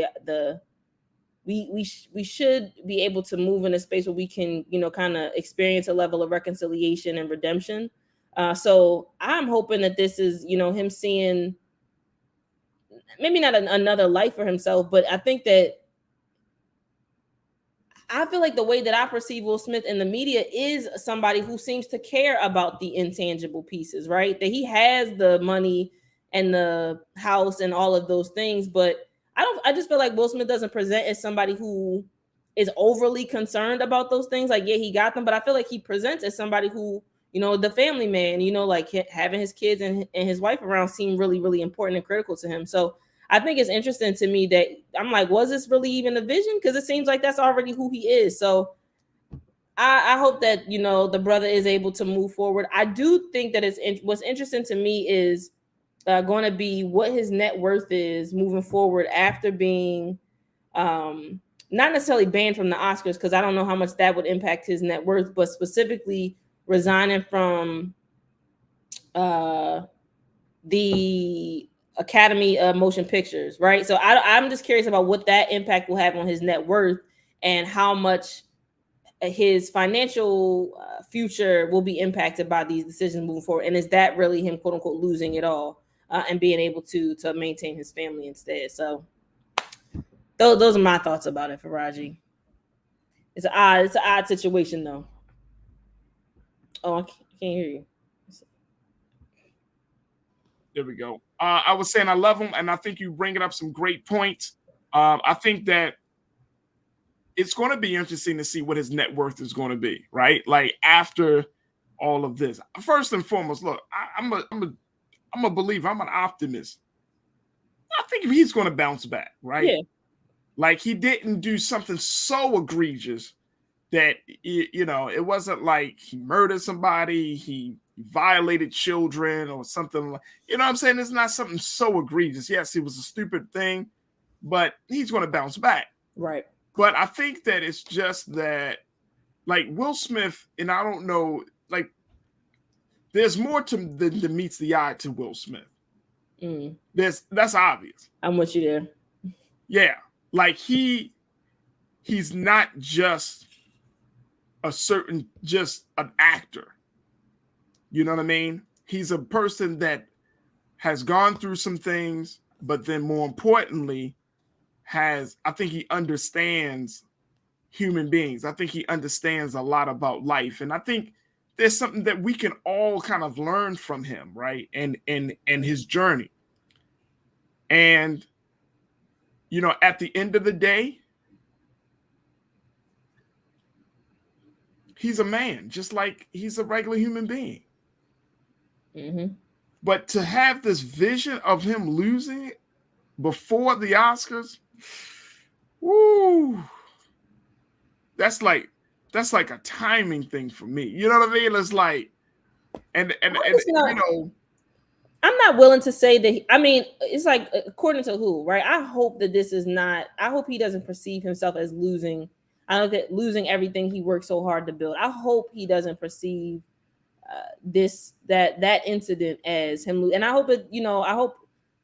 we should be able to move in a space where we can, kind of experience a level of reconciliation and redemption. So I'm hoping that this is, him seeing maybe not another life for himself, but I think that I feel like the way that I perceive Will Smith in the media is somebody who seems to care about the intangible pieces, right? That he has the money and the house and all of those things, but I just feel like Will Smith doesn't present as somebody who is overly concerned about those things. Like, yeah, he got them, but I feel like he presents as somebody who, the family man, like having his kids and his wife around seem really, really important and critical to him. So I think it's interesting to me that I'm like, was this really even a vision? Because it seems like that's already who he is. So I hope that, the brother is able to move forward. I do think that what's interesting to me is going to be what his net worth is moving forward after being not necessarily banned from the Oscars, because I don't know how much that would impact his net worth, but specifically resigning from the Academy of Motion Pictures, right? So I'm just curious about what that impact will have on his net worth and how much his financial future will be impacted by these decisions moving forward. And is that really him, quote unquote, losing it all and being able to maintain his family instead? So those are my thoughts about it, Farajii. It's an odd situation though. Oh, I can't hear you. There we go. I was saying I love him, and I think you bringing up some great points. I think that it's going to be interesting to see what his net worth is going to be, right? Like after all of this. First and foremost, look, I'm a believer. I'm an optimist. I think he's going to bounce back, right? Yeah. Like he didn't do something so egregious that it wasn't like he murdered somebody, he violated children or something like, you know what I'm saying? It's not something so egregious. Yes, it was a stupid thing, but he's going to bounce back. Right. But I think that it's just that, like Will Smith, and I don't know, like there's more than meets the eye to Will Smith. That's obvious. I'm with you there. Yeah, like he's not just just an actor. You know what I mean? He's a person that has gone through some things, but then more importantly, I think he understands human beings. I think he understands a lot about life. And I think there's something that we can all kind of learn from him, right? And his journey. And, at the end of the day, he's a man, just like he's a regular human being. Mm-hmm. But to have this vision of him losing it before the Oscars, woo, that's like a timing thing for me. You know what I mean? It's like, and I'm not willing to say that. It's like according to who, right? I hope that this is not. I hope he doesn't perceive himself as losing. I know that losing everything he worked so hard to build. I hope he doesn't perceive that incident as him. And I hope it. I hope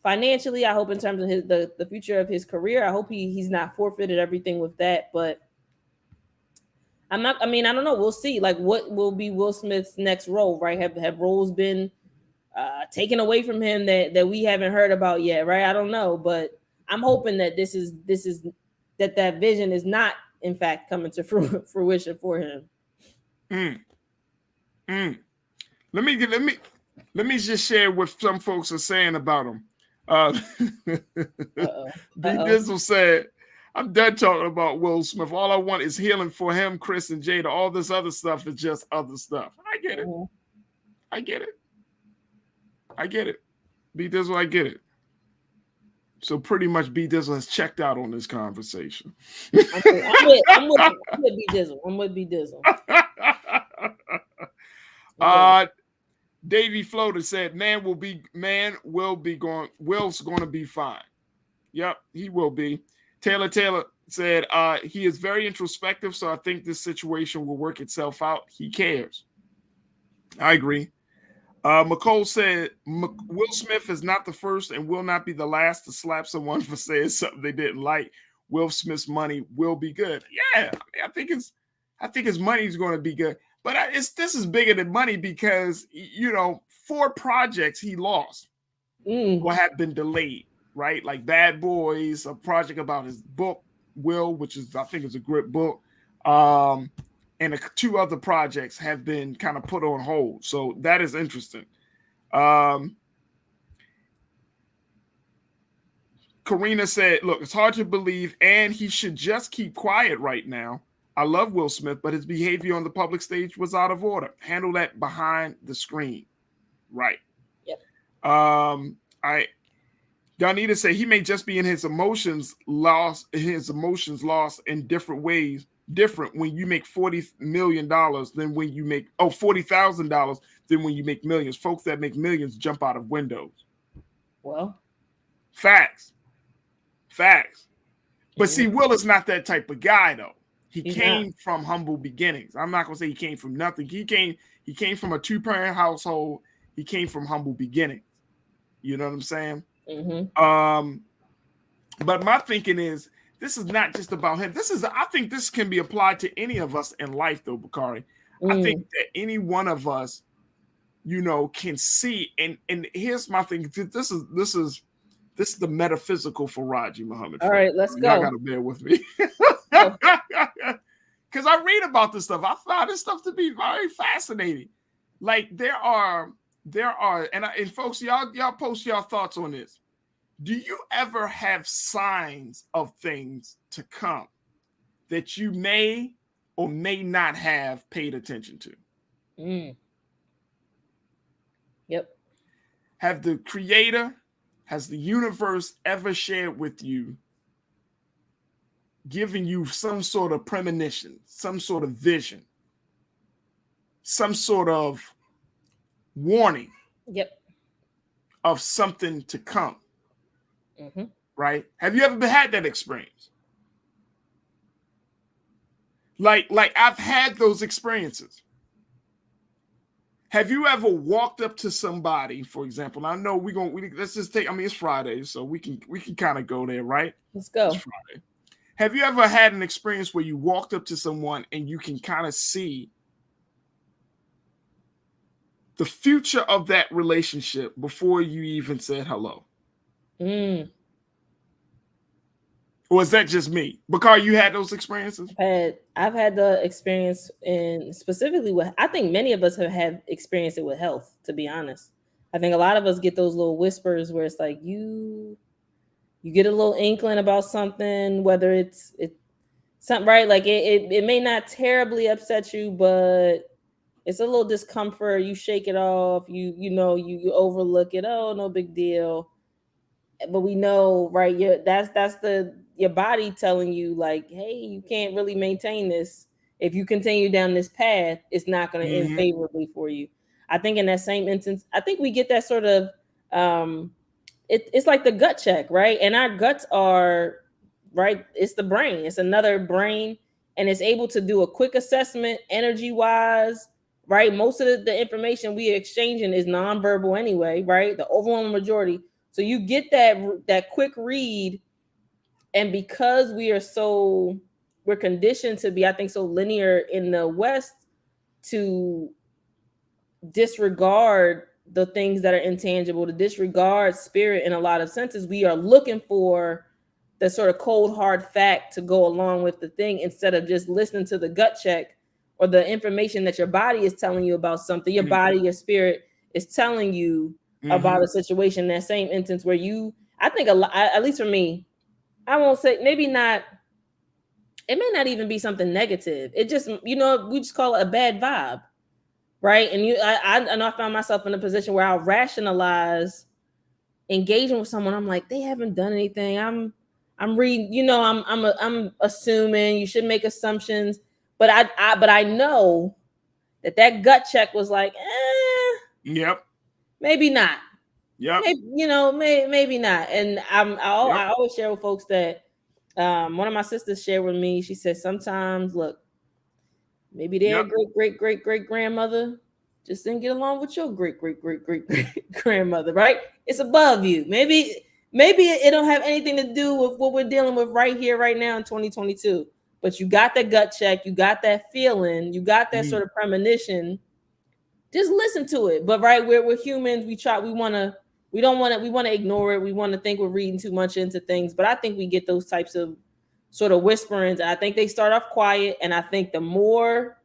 financially. I hope in terms of the future of his career. I hope he's not forfeited everything with that. But I'm not. I don't know. We'll see. Like, what will be Will Smith's next role? Right? Have roles been taken away from him that we haven't heard about yet? Right? I don't know. But I'm hoping that this is that vision is not, in fact, coming to fruition for him. Let me just share what some folks are saying about him. B Dizzle said, "I'm done talking about Will Smith. All I want is healing for him, Chris, and Jada. All this other stuff is just other stuff." I get it. I get it. I get it. B Dizzle, I get it. So pretty much B Dizzle has checked out on this conversation. I'm with B Dizzle. I'm with B Dizzle. Davey Floater said, Will's gonna be fine. Yep, he will be. Taylor said, he is very introspective, so I think this situation will work itself out. He cares. I agree. McCole said, Will Smith is not the first and will not be the last to slap someone for saying something they didn't like. Will Smith's money will be good. Yeah, I think his money is going to be good. But this is bigger than money because, 4 projects he lost or have been delayed, right? Like Bad Boys, a project about his book, Will, which is, I think is a great book. And 2 other projects have been kind of put on hold. So that is interesting. Karina said, look, it's hard to believe, and he should just keep quiet right now. I love Will Smith, but his behavior on the public stage was out of order. Handle that behind the screen. Right. Yep. Donita said he may just be in his emotions lost in different ways. Different when you make $40 million than when you make $40,000 than when you make millions. Folks that make millions jump out of windows. Well, facts. But see, Will is not that type of guy, though. He came from humble beginnings. I'm not gonna say he came from nothing. He came from a 2-parent household. He came from humble beginnings. You know what I'm saying? Mm-hmm. But my thinking is, this is not just about him. I think this can be applied to any of us in life, though, Bakari. I think that any one of us, can see. And here's my thing. This is the metaphysical Farajii Muhammad. All right, let's go. Y'all gotta bear with me. Because I read about this stuff. I found this stuff to be very fascinating. Like there are, and folks, y'all post your thoughts on this. Do you ever have signs of things to come that you may or may not have paid attention to? Yep. Have the Creator, has the universe ever shared with you, giving you some sort of premonition, some sort of vision, some sort of warning? Yep. Of something to come? Mm-hmm. Right? Have you ever had that experience? Like I've had those experiences. Have you ever walked up to somebody, for example? I know let's just take. I mean, it's Friday, so we can kind of go there, right? Let's go. It's Friday. Have you ever had an experience where you walked up to someone and you can kind of see the future of that relationship before you even said hello? Or is that just me? Because you had those experiences? I've had the experience specifically with, I think many of us have experienced it with health, to be honest. I think a lot of us get those little whispers where it's like you get a little inkling about something, whether it's something, right? Like it may not terribly upset you, but it's a little discomfort. You shake it off. You overlook it. Oh, no big deal. But we know, right? That's your body telling you, like, hey, you can't really maintain this. If you continue down this path, it's not going to end favorably for you. I think in that same instance, I think we get that sort of it's like the gut check, right? And our guts are right. It's the brain. It's another brain, and it's able to do a quick assessment, energy wise. Right, most of the information we are exchanging is nonverbal anyway, right? The overwhelming majority. So you get that quick read, and because we're conditioned to be, I think, so linear in the West to disregard the things that are intangible, to disregard spirit in a lot of senses. We are looking for the sort of cold hard fact to go along with the thing instead of just listening to the gut check or the information that your body is telling you about something. Your body, your spirit is telling you about a situation. In that same instance where I think a lot, at least for me, I won't say, maybe not, it may not even be something negative. It just, we just call it a bad vibe, right? And I know I found myself in a position where I'll rationalize engaging with someone. I'm like, they haven't done anything. I'm reading, I'm assuming. You should make assumptions, but I know that gut check was like, yep, maybe not. Yeah, maybe not. And I always share with folks that one of my sisters shared with me. She said sometimes, look, maybe their great grandmother just didn't get along with your great grandmother, right? It's above you. Maybe it don't have anything to do with what we're dealing with right here, right now in 2022. But you got that gut check, you got that feeling, you got that sort of premonition. Just listen to it. But right, we're humans. We want to ignore it. We want to think we're reading too much into things. But I think we get those types of sort of whisperings. And I think they start off quiet. And I think the more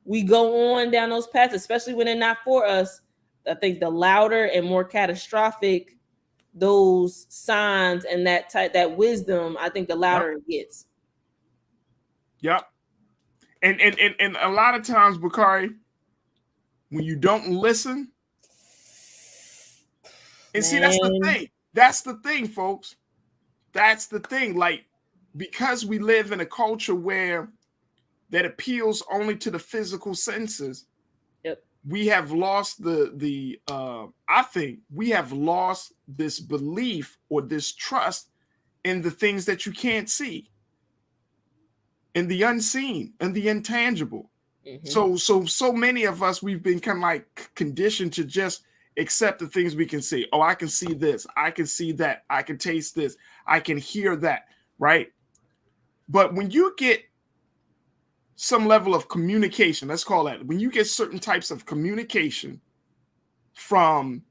we go on down those paths, especially when they're not for us, I think the louder and more catastrophic those signs and that wisdom, I think the louder it gets. Yep. And a lot of times, Bakari, when you don't listen, and see, that's the thing. That's the thing, folks. That's the thing. Like, because we live in a culture where that appeals only to the physical senses, we have lost I think we have lost this belief or this trust in the things that you can't see, in the unseen, and the intangible. So many of us, we've been kind of like conditioned to just except the things we can see. Oh, I can see this. I can see that. I can taste this. I can hear that, right? But when you get some level of communication, let's call that, when you get certain types of communication from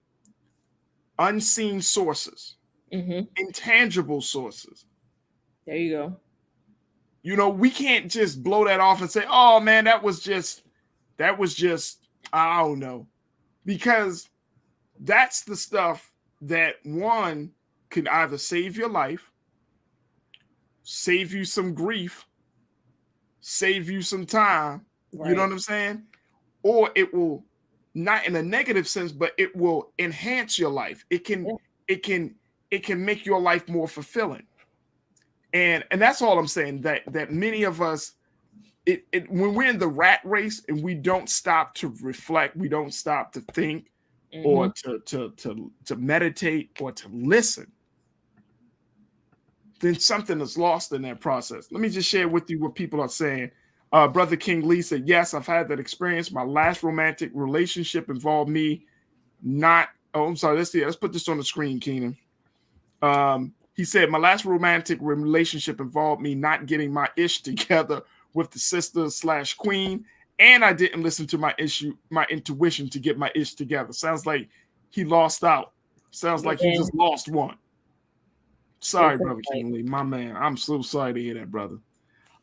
unseen sources, intangible sources. There you go. You know, we can't just blow that off and say, oh man, that was just, I don't know. Because that's the stuff that, one, could either save your life, save you some grief, save you some time. Right. You know what I'm saying? Or it will, not in a negative sense, but it will enhance your life. It can make your life more fulfilling. And that's all I'm saying, that many of us, when we're in the rat race and we don't stop to reflect, we don't stop to think or to meditate or to listen, then something is lost in that process. Let me just share with you what people are saying. Brother King Lee said, yes, I've had that experience. My last romantic relationship involved me not, oh, I'm sorry, let's put this on the screen, Keenan. He said, my last romantic relationship involved me not getting my ish together with the sister/queen, and I didn't listen to my intuition to get my ish together. Sounds like he lost out. Sounds like he just lost one. Sorry, Brother King Lee, my man. I'm so sorry to hear that, brother.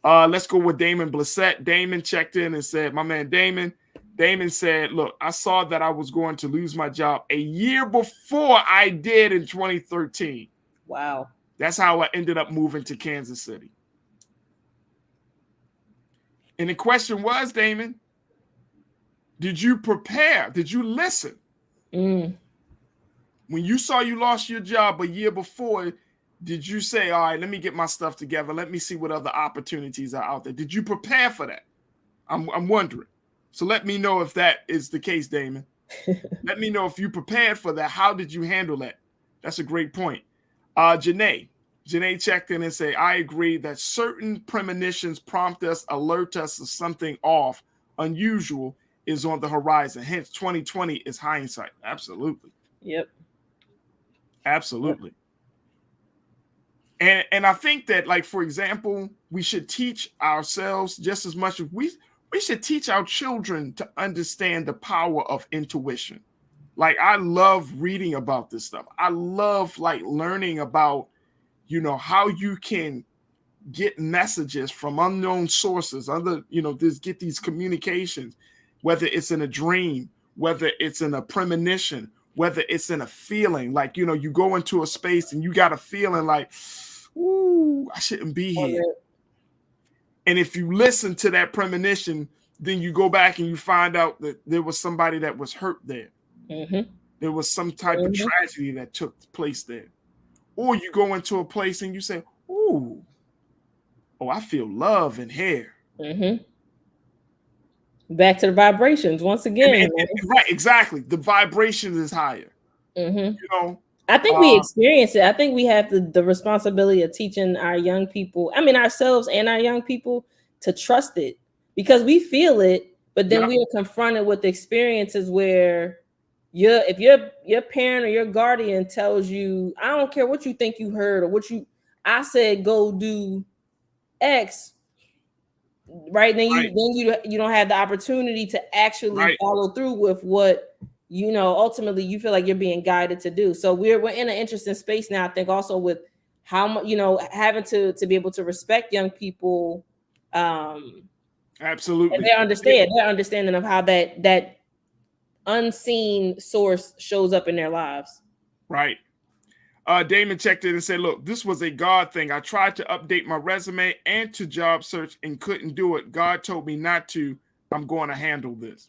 Let's go with Damon Blissett. Damon checked in and said, my man Damon said, look, I saw that I was going to lose my job a year before I did in 2013. Wow. That's how I ended up moving to Kansas City. And the question was, Damon, did you prepare? Did you listen? When you saw you lost your job a year before, did you say, all right, let me get my stuff together. Let me see what other opportunities are out there. Did you prepare for that? I'm wondering. So let me know if that is the case, Damon. Let me know if you prepared for that. How did you handle that? That's a great point. Janae checked in and said, I agree that certain premonitions prompt us, alert us of something off, unusual is on the horizon. Hence, 2020 is hindsight. Absolutely. Yep. Absolutely. Yep. And I think that, like, for example, we should teach ourselves just as much as we should teach our children to understand the power of intuition. Like, I love reading about this stuff. I love, like, learning about, you know, how you can get messages from unknown sources, get these communications, whether it's in a dream, whether it's in a premonition, whether it's in a feeling. Like, you know, you go into a space and you got a feeling like, ooh, I shouldn't be here. And if you listen to that premonition, then you go back and you find out that there was somebody that was hurt there. There was some type of tragedy that took place there. Or you go into a place and you say, ooh, oh, I feel love in here. Back to the vibrations once again. Right, exactly. The vibration is higher. You know, I think we experience it. I think we have the responsibility of teaching our young people, ourselves and our young people, to trust it, because we feel it, but then we are confronted with experiences where if your parent or your guardian tells you, I don't care what you think you heard or I said go do X, right? Then you don't have the opportunity to actually follow through with what, you know, ultimately you feel like you're being guided to do. So we're in an interesting space now, I think, also with how much, you know, having to be able to respect young people. Absolutely. And their understanding of how that unseen source shows up in their lives. Right. Damon checked in and said, look, this was a God thing. I tried to update my resume and to job search and couldn't do it. God told me not to. I'm going to handle this.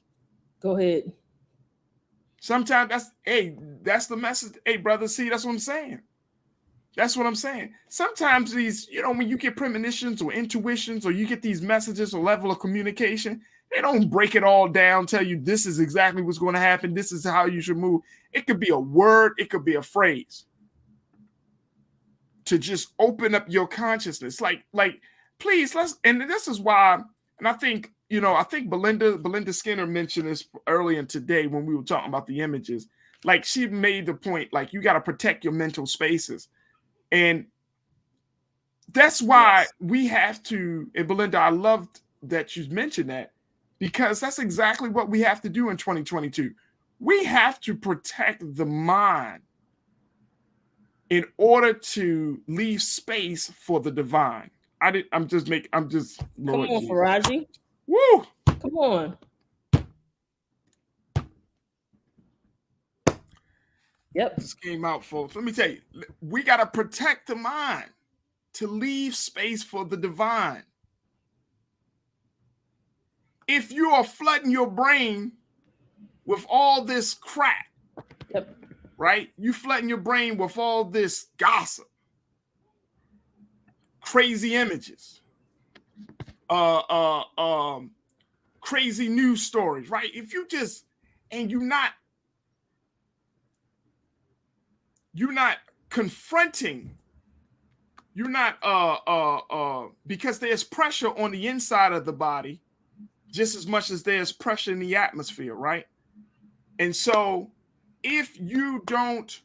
Go ahead. Sometimes that's the message. Hey, brother, see, that's what I'm saying. That's what I'm saying. Sometimes these, you know, when you get premonitions or intuitions or you get these messages or level of communication, they don't break it all down, tell you this is exactly what's going to happen. This is how you should move. It could be a word. It could be a phrase to just open up your consciousness. Like, please, and this is why, and I think Belinda Skinner mentioned this earlier today when we were talking about the images. like she made the point, like you got to protect your mental spaces. And that's why we have to, and Belinda, I loved that you mentioned that, because that's exactly what we have to do in 2022. We have to protect the mind in order to leave space for the divine. I'm just Lord Come on, Jesus. Farajii. Woo! Come on. Yep. This came out, folks. Let me tell you, we got to protect the mind to leave space for the divine. If you are flooding your brain with all this crap, right? You flooding your brain with all this gossip, crazy images, crazy news stories, right? If you just, and you're not confronting, you're not because there's pressure on the inside of the body just as much as there's pressure in the atmosphere, right? And so if you don't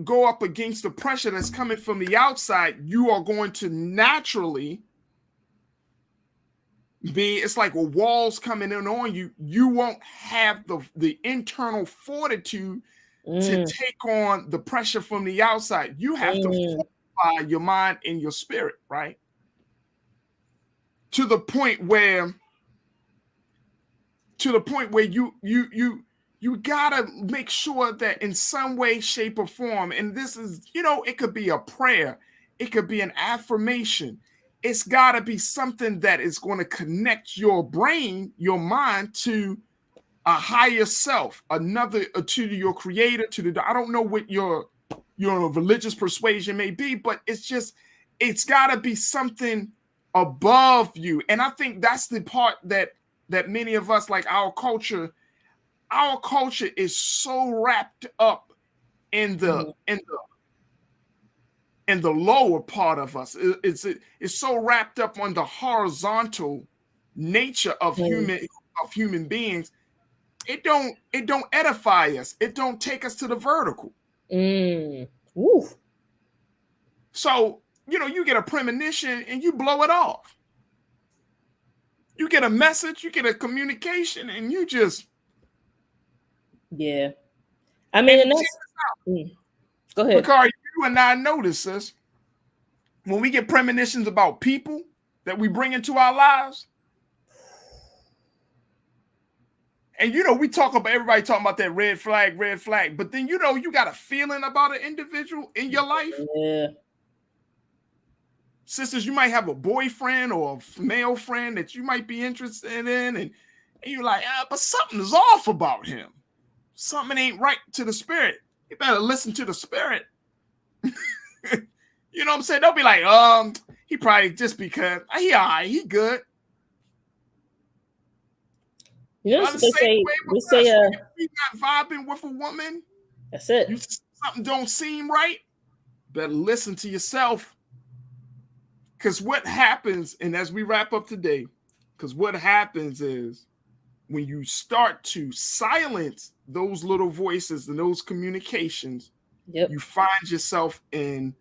go up against the pressure that's coming from the outside, you are going to naturally it's like walls coming in on you. You won't have the internal fortitude to take on the pressure from the outside. You have to fortify your mind and your spirit, right? To the point where you gotta make sure that in some way, shape, or form, and this is, it could be a prayer, it could be an affirmation. It's got to be something that is going to connect your brain, your mind, to a higher self, to your creator, I don't know what your religious persuasion may be, but it's got to be something above you. And I think that's the part that many of us, like our culture is so wrapped up in the lower part of us. It's so wrapped up on the horizontal nature of human beings. It don't edify us. It don't take us to the vertical. So, you get a premonition and you blow it off. You get a message, you get a communication, and you just I mean, and that's go ahead. Because you and I notice this, when we get premonitions about people that we bring into our lives, and we talk about, everybody talking about that red flag, but then you got a feeling about an individual in your life. Sisters, you might have a boyfriend or a male friend that you might be interested in, and you're like, but something is off about him. Something ain't right to the spirit. You better listen to the spirit. You know what I'm saying? They'll be like, he probably just because he all right, he good. They say if we not vibing with a woman, that's it. Something don't seem right. Better listen to yourself. Because what happens, and as we wrap up today, because what happens is when you start to silence those little voices and those communications, you find yourself in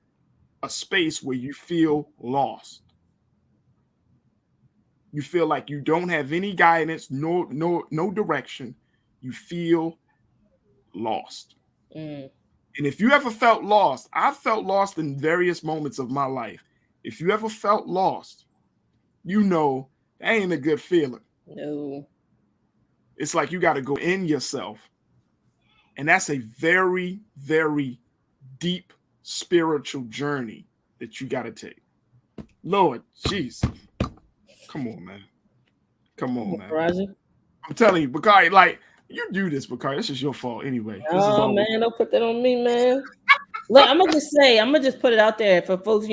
a space where you feel lost. You feel like you don't have any guidance, no direction. You feel lost. And if you ever felt lost, I've felt lost in various moments of my life. If you ever felt lost, that ain't a good feeling. No. It's like you got to go in yourself. And that's a very, very deep spiritual journey that you got to take. Lord, jeez. Come on, man. Come on, man. Farajii? I'm telling you, Bakari, like, you do this, Bakari. This is your fault anyway. Oh, man, don't put that on me, man. Look, I'm gonna just put it out there for folks.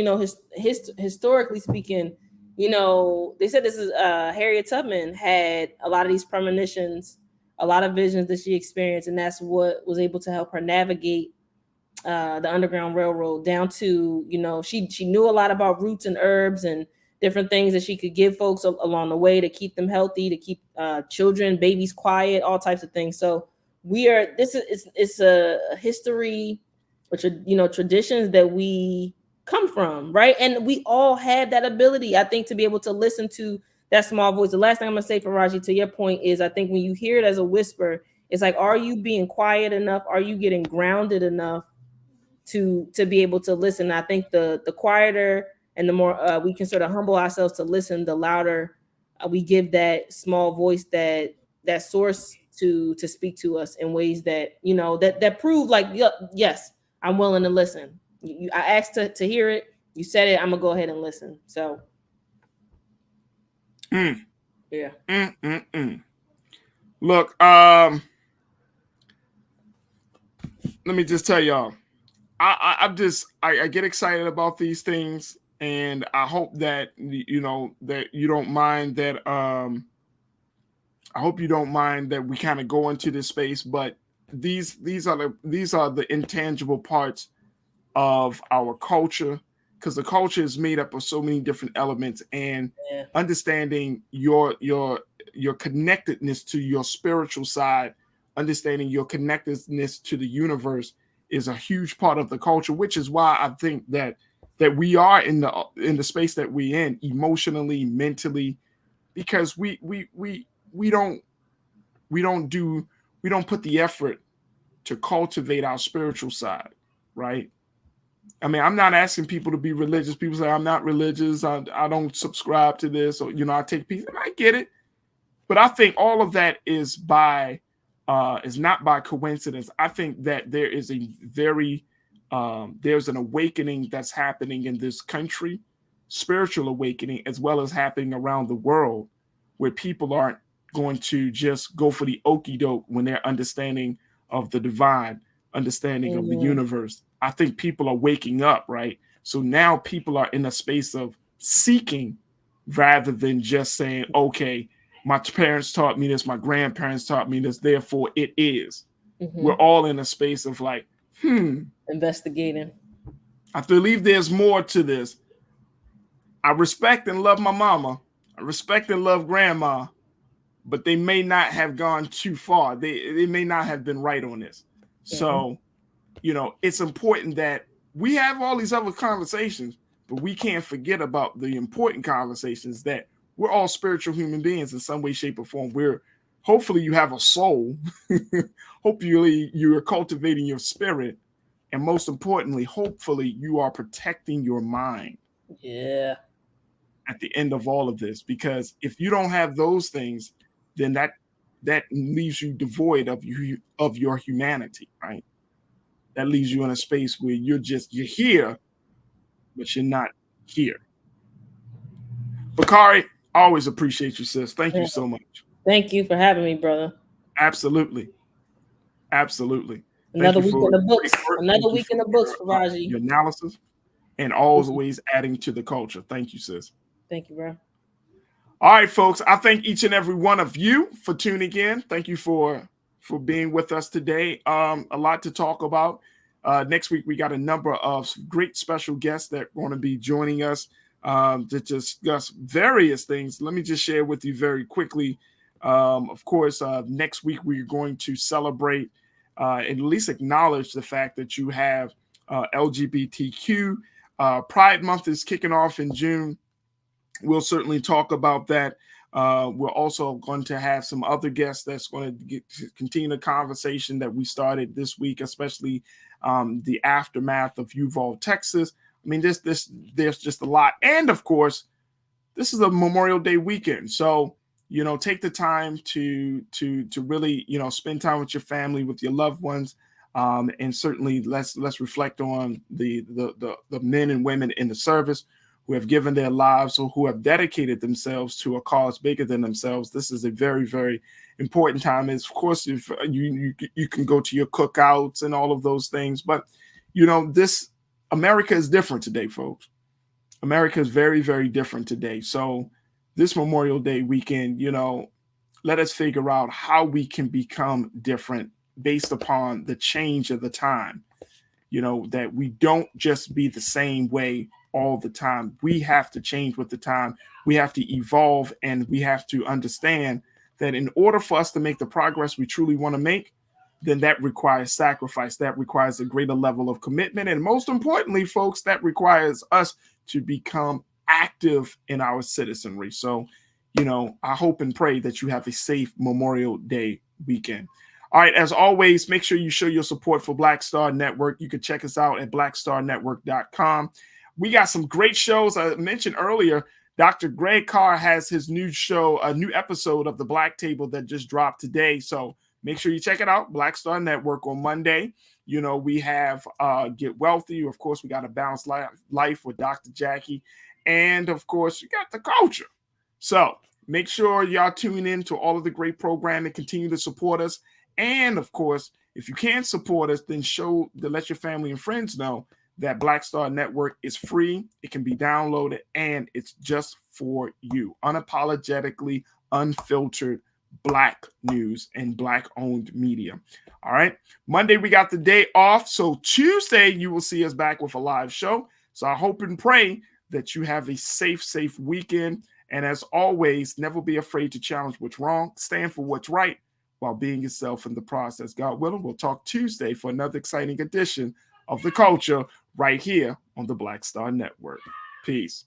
Historically speaking, they said this is Harriet Tubman had a lot of these premonitions, a lot of visions that she experienced, and that's what was able to help her navigate the Underground Railroad down to, she knew a lot about roots and herbs and different things that she could give folks along the way to keep them healthy, to keep children, babies quiet, all types of things. So it's a history, which are, you know, traditions that we come from, right? And we all have that ability, I think, to be able to listen to that small voice. The last thing I'm gonna say, Farajii, to your point is, I think when you hear it as a whisper, it's like, are you being quiet enough? Are you getting grounded enough to be able to listen? I think the quieter and the more we can sort of humble ourselves to listen, the louder we give that small voice, that source to speak to us in ways that, you know, that prove like, yes, I'm willing to listen. I asked to hear it. You said it. I'm gonna go ahead and listen. So, yeah. Look, let me just tell y'all, I get excited about these things, and I hope that, you know, that you don't mind that. I hope you don't mind that we kind of go into this space, but these are the intangible parts of our culture, because the culture is made up of so many different elements, and understanding your connectedness to your spiritual side, understanding your connectedness to the universe is a huge part of the culture, which is why I think that we are in the space that we in emotionally, mentally, because we don't put the effort to cultivate our spiritual side, right? I mean, I'm not asking people to be religious. People say, I'm not religious. I don't subscribe to this, or, you know, I take peace. And I get it. But I think all of that is not by coincidence. I think that there is there's an awakening that's happening in this country, spiritual awakening, as well as happening around the world, where people aren't going to just go for the okie doke when they're understanding of the divine, understanding of the universe. I think people are waking up, right? So now people are in a space of seeking rather than just saying, okay, my parents taught me this, my grandparents taught me this, therefore it is. We're all in a space of like, investigating. I believe there's more to this. I respect and love my mama. I respect and love grandma, but they may not have gone too far. They may not have been right on this. So, you know, it's important that we have all these other conversations, but we can't forget about the important conversations that we're all spiritual human beings in some way, shape, or form. Hopefully you have a soul. Hopefully you are cultivating your spirit. And most importantly, hopefully you are protecting your mind. Yeah. At the end of all of this, because if you don't have those things, then that leaves you devoid of your humanity, right? That leaves you in a space where you're here, but you're not here. Bakari, I always appreciate you, sis. Thank you so much. Thank you for having me, brother. Absolutely. Absolutely. Another week in the books. Another week in the books, Farajii. Your analysis and always adding to the culture. Thank you, sis. Thank you, bro. All right, folks. I thank each and every one of you for tuning in. Thank you for being with us today. A lot to talk about. Next week, we got a number of great special guests that are going to be joining us to discuss various things. Let me just share with you very quickly. Of course, next week, we're going to celebrate and at least acknowledge the fact that you have LGBTQ. Pride Month is kicking off in June. We'll certainly talk about that. We're also going to have some other guests that's going to continue the conversation that we started this week, especially the aftermath of Uvalde, Texas. I mean, there's just a lot. And of course, this is a Memorial Day weekend. So, you know, take the time to really, you know, spend time with your family, with your loved ones. And certainly let's reflect on the men and women in the service who have given their lives or who have dedicated themselves to a cause bigger than themselves. This is a very, very important time. Of course, if you can go to your cookouts and all of those things, but you know, America is different today, folks. America is very, very different today. So this Memorial Day weekend, you know, let us figure out how we can become different based upon the change of the time. You know, that we don't just be the same way all the time. We have to change with the time. We have to evolve, and we have to understand that in order for us to make the progress we truly want to make, then that requires sacrifice. That requires a greater level of commitment. And most importantly, folks, that requires us to become active in our citizenry. So, I hope and pray that you have a safe Memorial Day weekend. All right, as always, make sure you show your support for Black Star Network. You can check us out at blackstarnetwork.com. We got some great shows. I mentioned earlier, Dr. Greg Carr has his new show, a new episode of The Black Table that just dropped today. So make sure you check it out, Black Star Network on Monday. We have Get Wealthy. Of course, we got a Balanced Life with Dr. Jackie. And, of course, you got The Culture. So make sure y'all tune in to all of the great programming, continue to support us. And, of course, if you can't support us, then let your family and friends know that Black Star Network is free. It can be downloaded, and it's just for you. Unapologetically unfiltered Black news and Black-owned media. All right. Monday, we got the day off. So Tuesday, you will see us back with a live show. So I hope and pray that you have a safe weekend. And as always, never be afraid to challenge what's wrong. Stand for what's right while being yourself in the process. God willing, we'll talk Tuesday for another exciting edition of The Culture right here on the Black Star Network. Peace.